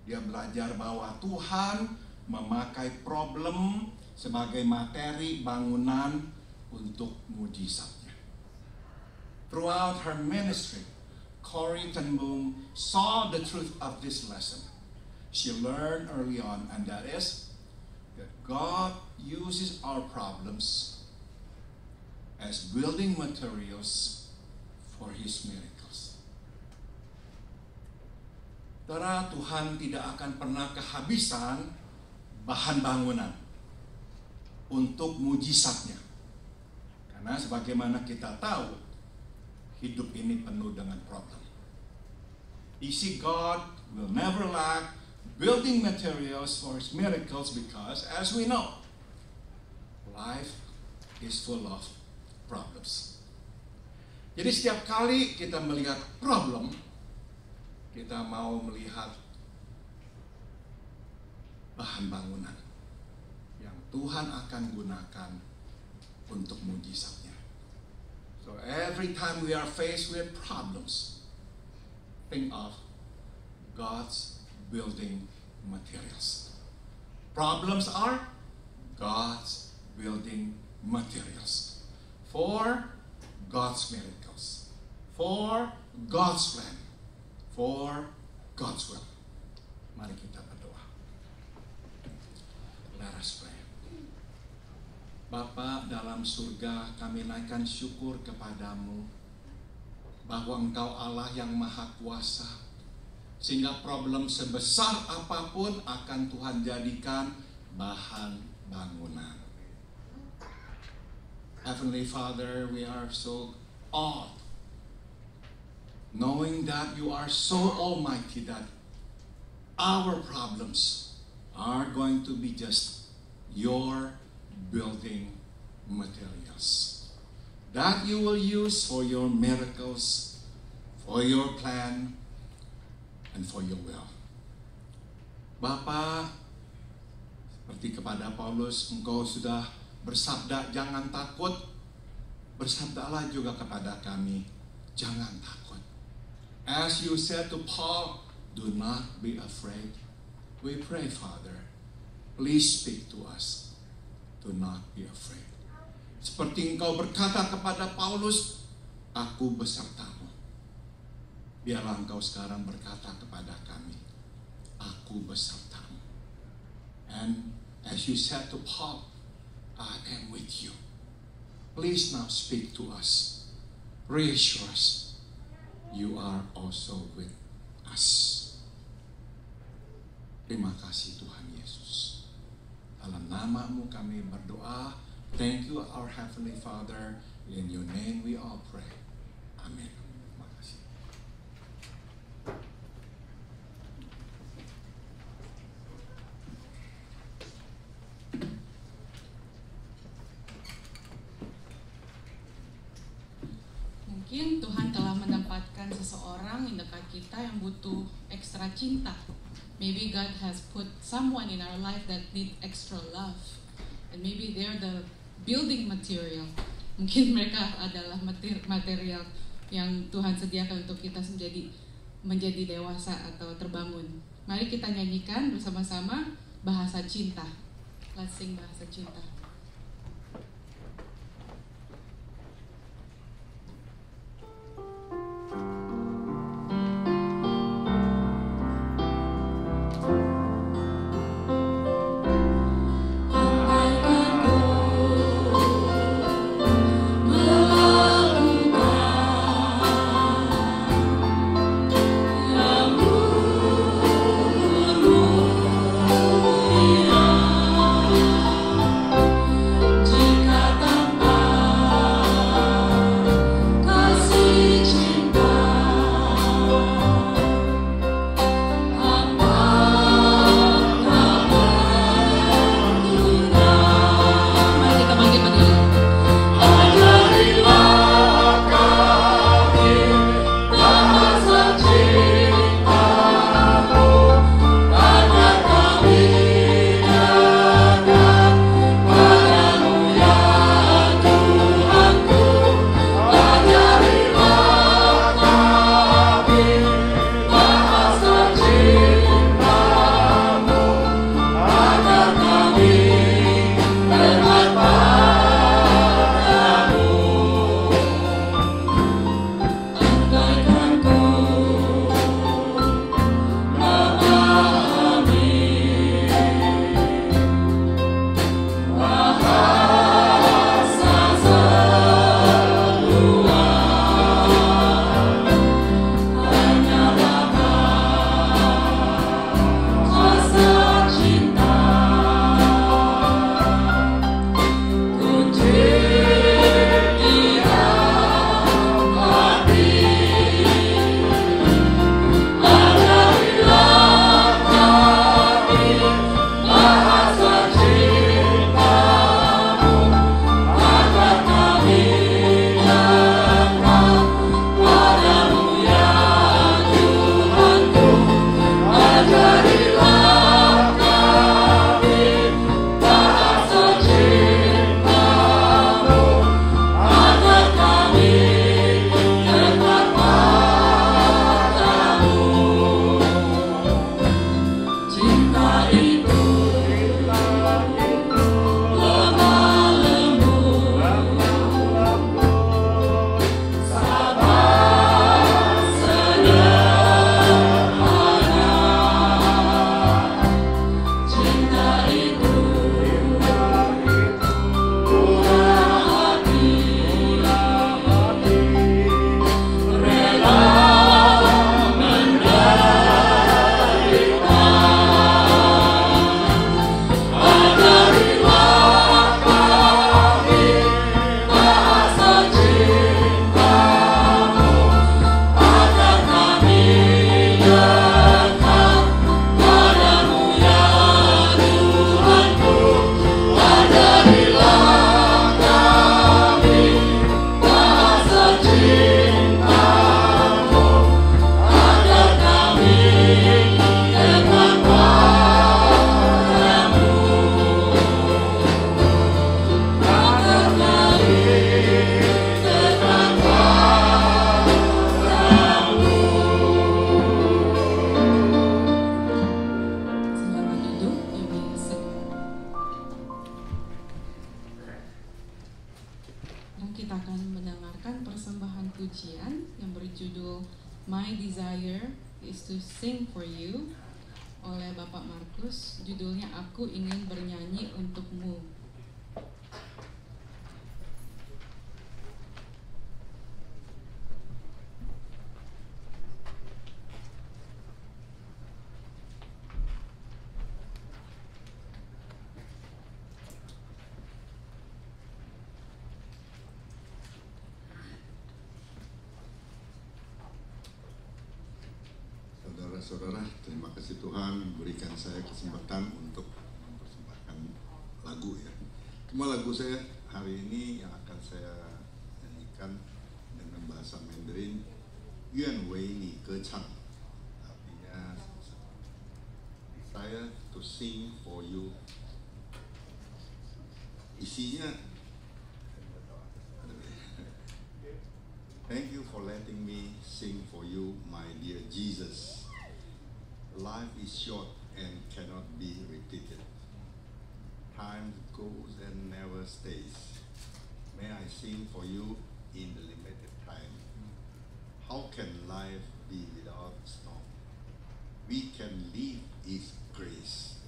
Dia belajar bahwa Tuhan memakai problem sebagai materi bangunan untuk mujizatnya. Throughout her ministry, Corrie ten Boom saw the truth of this lesson. She learned early on, and that is that God uses our problems as building materials for His miracles. Saudara, Tuhan tidak akan pernah kehabisan bahan bangunan untuk mujizatnya. Karena sebagaimana kita tahu, hidup ini penuh dengan problem. You see, God will never lack building materials for His miracles because, as we know, life is full of problems. Jadi setiap kali kita melihat problem, kita mau melihat bahan bangunan yang Tuhan akan gunakan untuk mujizatnya. So every time we are faced with problems, think of God's building materials. Problems are God's building materials for God's miracles, for God's plan, for God's will. Mari kita berdoa. Let us pray. Bapa dalam surga, kami naikkan syukur kepadamu bahwa Engkau Allah yang maha kuasa, sehingga problem sebesar apapun akan Tuhan jadikan bahan bangunan. Heavenly Father, we are so awed, knowing that you are so almighty that our problems are going to be just your building materials that you will use for your miracles, for your plan, and for your will. Bapa, seperti kepada Paulus, Engkau sudah bersabda, jangan takut. Bersabdalah juga kepada kami, jangan takut. As you said to Paul, do not be afraid. We pray, Father, please speak to us. Do not be afraid. Seperti Engkau berkata kepada Paulus, aku besertamu. Biarlah Engkau sekarang berkata kepada kami, aku besertamu. And as you said to Paul, I am with you. Please now speak to us. Reassure us. You are also with us. Terima kasih Tuhan Yesus. Dalam nama-Mu kami berdoa. Thank you our Heavenly Father. In your name we all pray. Amin. Terima kasih. Mungkin Tuhan telah menempatkan seseorang di dekat kita yang butuh ekstra cinta. Maybe God has put someone in our life that need extra love. And maybe they're the building material. Mungkin mereka adalah material yang Tuhan sediakan untuk kita menjadi dewasa atau terbangun. Mari kita nyanyikan bersama-sama bahasa cinta. Let's sing bahasa cinta. Hallelujah. My Desire is to Sing for You oleh Bapak Markus. Judulnya Aku Ingin Bernyanyi Untukmu. Saudara-saudara, terima kasih Tuhan berikan saya kesempatan untuk mempersembahkan lagu ya. Cuma lagu saya hari ini yang akan saya nyanyikan dengan bahasa Mandarin, Yuan Wei Ni Ge Chang, artinya saya to sing for you. Isinya, thank you for letting me sing for you, my dear Jesus. Life is short and cannot be repeated. Time goes and never stays. May I sing for you in the limited time. How can life be without storm? We can live His grace.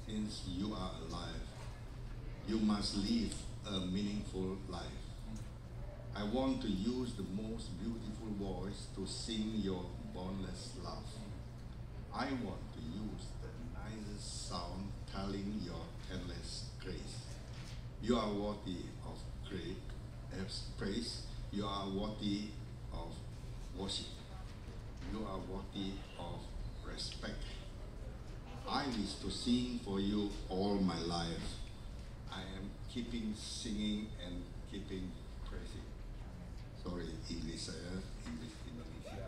Since you are alive, you must live a meaningful life. I want to use the most beautiful voice to sing your boundless love. I want to use the nicest sound telling your endless grace. You are worthy of great praise. You are worthy of worship. You are worthy of respect. I wish to sing for you all my life. I am keeping singing and keeping praising. Sorry, English saya, English Indonesia.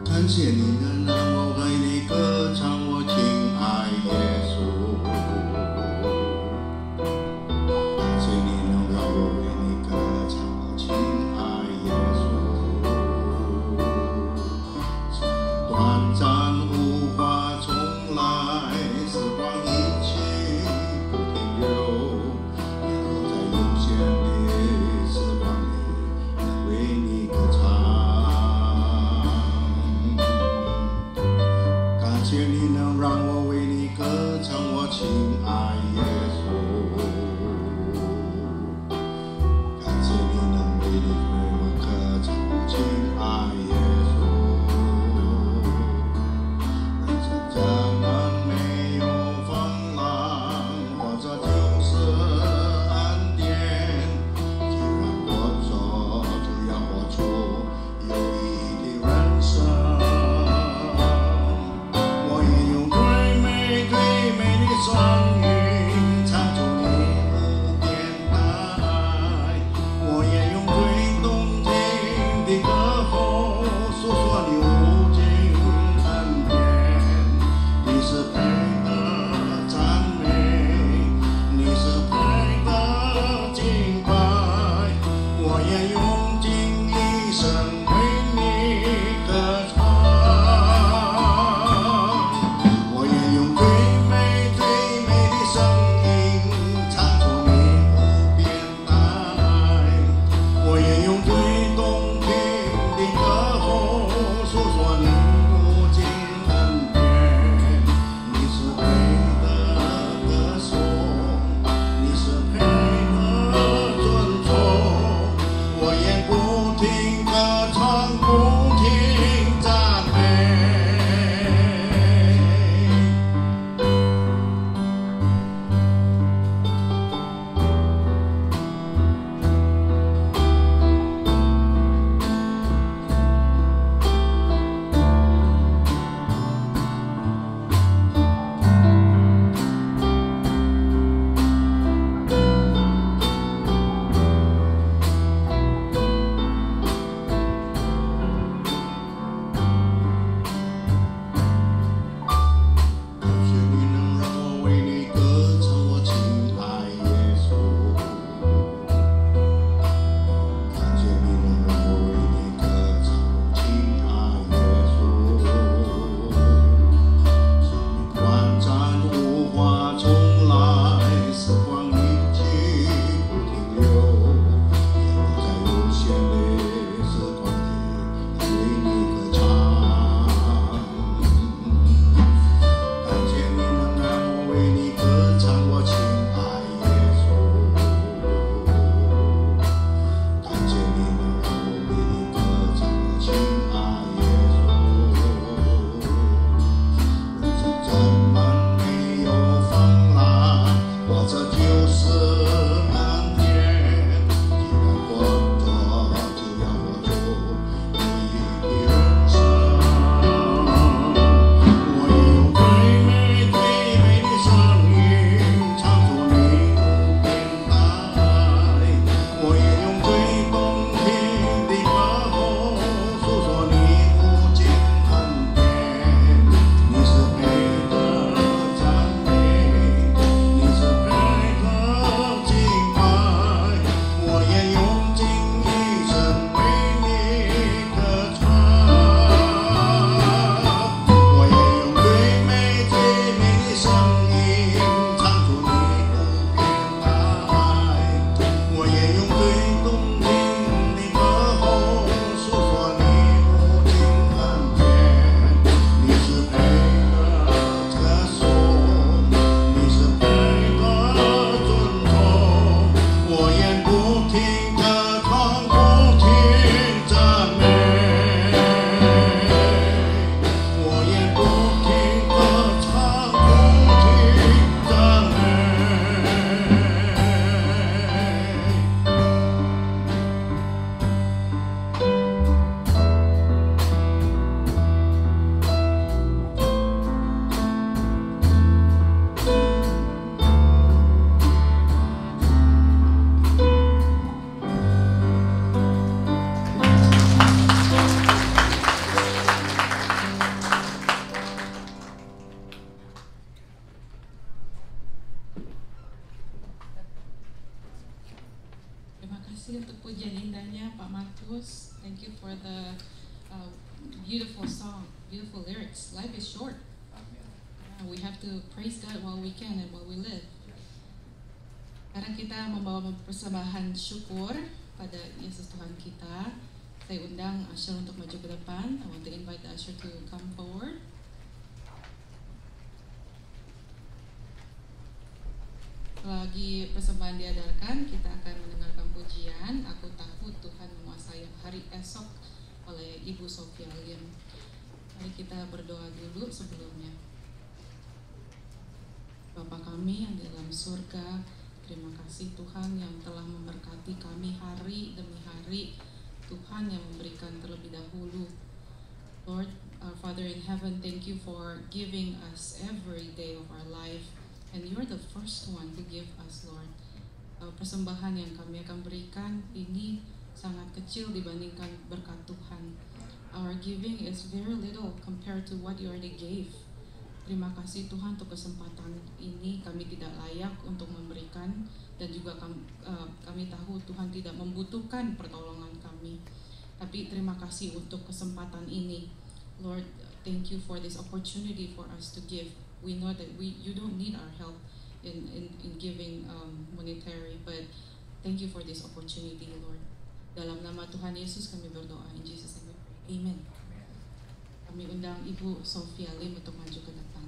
感谢你能让我为你歌唱，我亲爱耶稣。感谢你能让我为你歌唱，我亲爱耶稣。短暂无法重来，时光一去不停留，也我在有限的时光里为你歌唱。kasih untuk pujian indahnya Pak Markus. Thank you for the beautiful song, beautiful lyrics. Life is short. We have to praise God while we can and while we live. Karena kita membawa persembahan syukur pada Yesus Tuhan kita, saya undang usher untuk maju ke depan. I want to invite the usher to come forward. Selagi persembahan diadakan, kita akan mendengarkan pujian Aku Tahu Tuhan Menguasai Hari Esok oleh Ibu Sophia Lim. Mari kita berdoa dulu sebelumnya. Bapa kami yang di dalam surga, terima kasih Tuhan yang telah memberkati kami hari demi hari. Tuhan yang memberikan terlebih dahulu. Lord, our Father in heaven, thank you for giving us every day of our life. And you're the first one to give us, Lord. Persembahan yang kami akan berikan ini sangat kecil dibandingkan berkat Tuhan. Our giving is very little compared to what you already gave. Terima kasih Tuhan untuk kesempatan ini. Kami tidak layak untuk memberikan, dan juga kami tahu Tuhan tidak membutuhkan pertolongan kami. Tapi terima kasih untuk kesempatan ini. Lord, thank you for this opportunity for us to give. We know that you don't need our help in giving monetary, but thank you for this opportunity, Lord. Dalam nama Tuhan Yesus kami berdoa, in Jesus' name. Amen. Kami undang Ibu Sophia Lim untuk maju ke depan.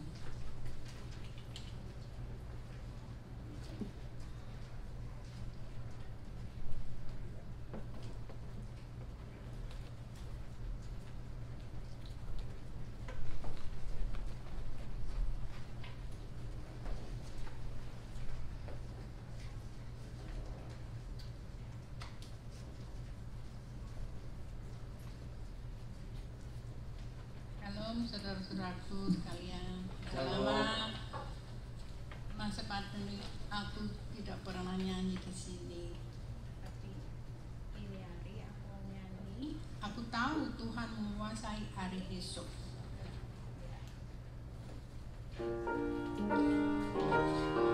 Saudara-saudaraku sekalian, selama masa pandemi aku tidak pernah nyanyi di sini, tapi ini hari aku nyanyi. Aku tahu Tuhan menguasai hari esok. Hari esokku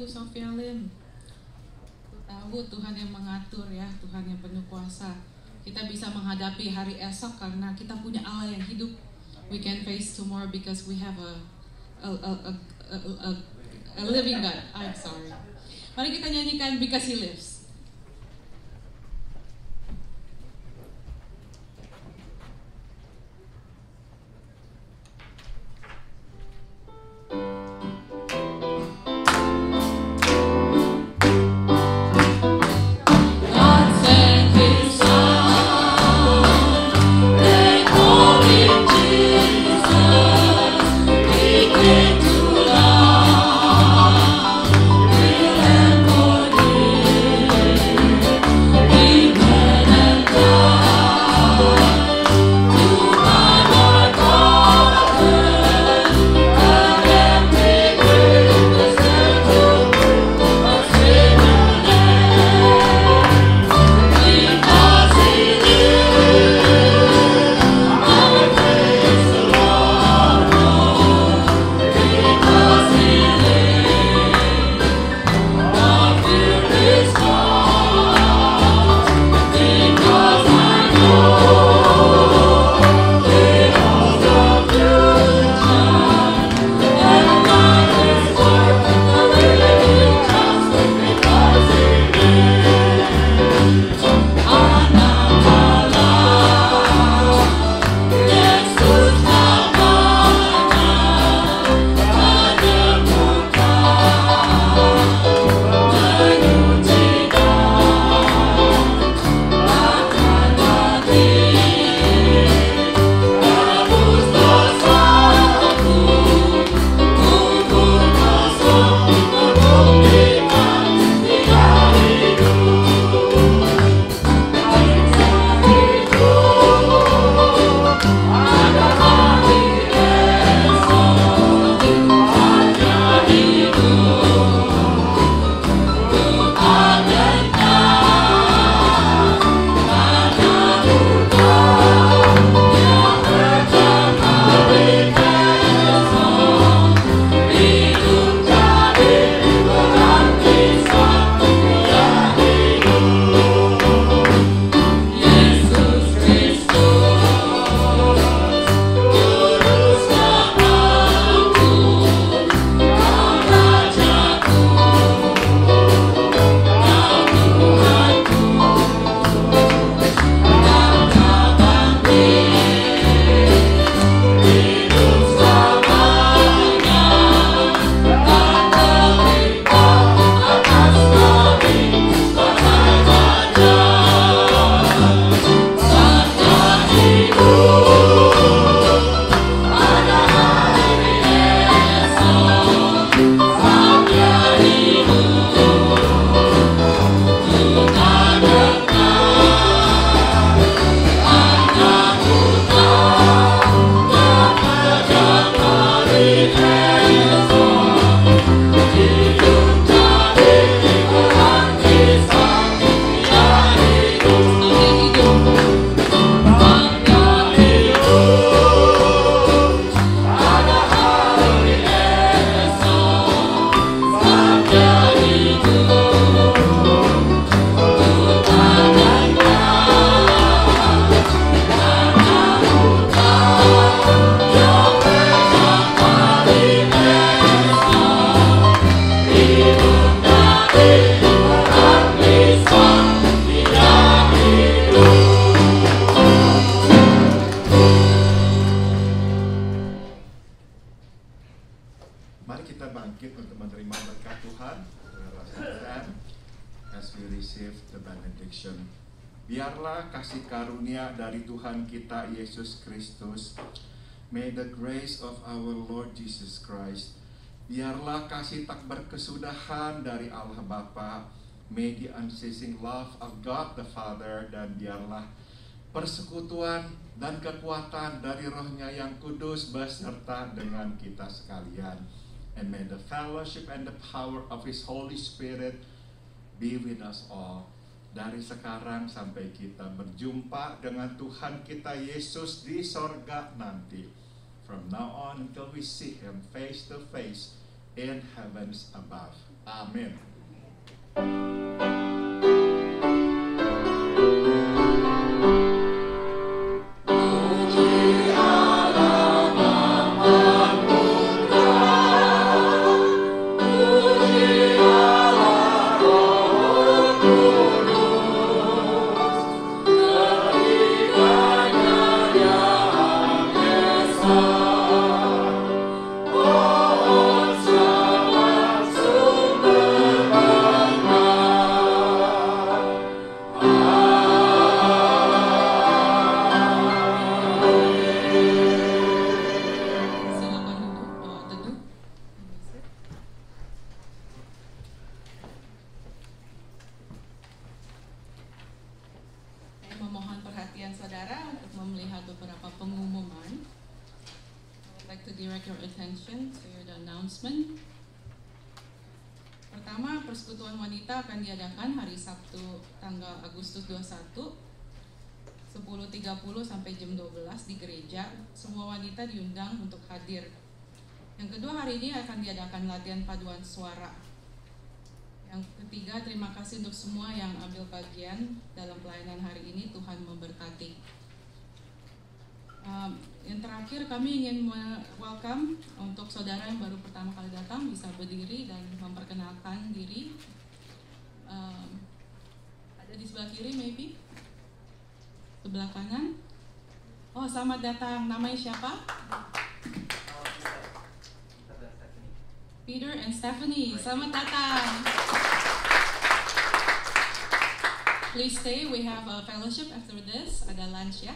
Bu Sofia Lim. Tahu Tuhan yang mengatur ya, Tuhan yang penuh kuasa. Kita bisa menghadapi hari esok karena kita punya Allah yang hidup. We can face tomorrow because we have a living God. I'm sorry. Mari kita nyanyikan Because He Lives. Biarlah kasih karunia dari Tuhan kita Yesus Kristus, may the grace of our Lord Jesus Christ, biarlah kasih tak berkesudahan dari Allah Bapa, may the unceasing love of God the Father, dan biarlah persekutuan dan kekuatan dari Roh-Nya yang kudus beserta dengan kita sekalian. And may the fellowship and the power of His Holy Spirit be with us all. Dari sekarang sampai kita berjumpa dengan Tuhan kita Yesus di sorga nanti. From now on until we see Him face to face in heavens above. Amin. Memohon perhatian saudara untuk melihat beberapa pengumuman. I would like to direct your attention to the announcement. Pertama, persekutuan wanita akan diadakan hari Sabtu tanggal Agustus 21 10.30 sampai jam 12 di gereja. Semua wanita diundang untuk hadir. Yang kedua, hari ini akan diadakan latihan paduan suara. Yang ketiga, terima kasih untuk semua yang ambil bagian dalam pelayanan hari ini. Tuhan memberkati. Yang terakhir, kami ingin welcome untuk saudara yang baru pertama kali datang, bisa berdiri dan memperkenalkan diri. Ada di sebelah kiri, maybe? Sebelah kanan. Oh, selamat datang. Namanya siapa? Peter and Stephanie. Selamat datang. Please stay. We have a fellowship after this. Ada lunch ya.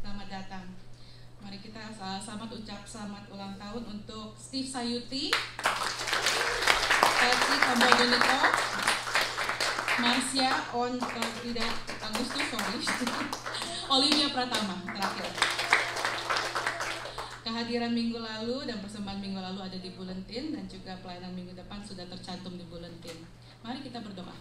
Selamat datang. Mari kita selamat ucap selamat ulang tahun untuk Steve Sayuti, Patsy Kamboduniko, Marcia Agustus, Olivia Pratama terakhir. Kehadiran minggu lalu dan persembahan minggu lalu ada di bulletin, dan juga pelayanan minggu depan sudah tercantum di bulletin. Mari kita berdoa.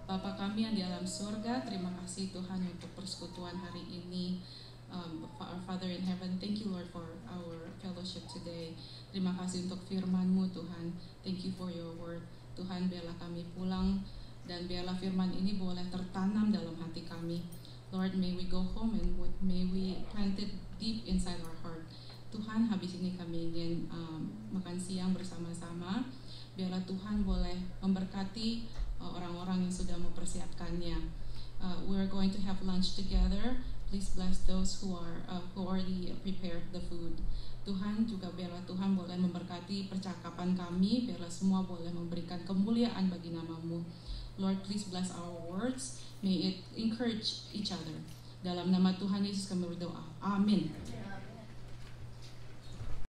Bapa kami yang di alam surga, terima kasih Tuhan untuk persekutuan hari ini. Our Father in heaven, thank you Lord for our fellowship today. Terima kasih untuk firman-Mu Tuhan. Thank you for your word. Tuhan, biarlah kami pulang dan biarlah firman ini boleh tertanam dalam hati kami. Lord, may we go home and may we plant it deep inside our heart. Tuhan, habis ini kami ingin makan siang bersama-sama. Biarlah Tuhan boleh memberkati orang-orang yang sudah mempersiapkannya. We're going to have lunch together. Please bless those who already prepared the food. Tuhan, juga biarlah Tuhan boleh memberkati percakapan kami. Biarlah semua boleh memberikan kemuliaan bagi nama-Mu. Lord, please bless our words. May it encourage each other. Dalam nama Tuhan Yesus kami berdoa. Amin.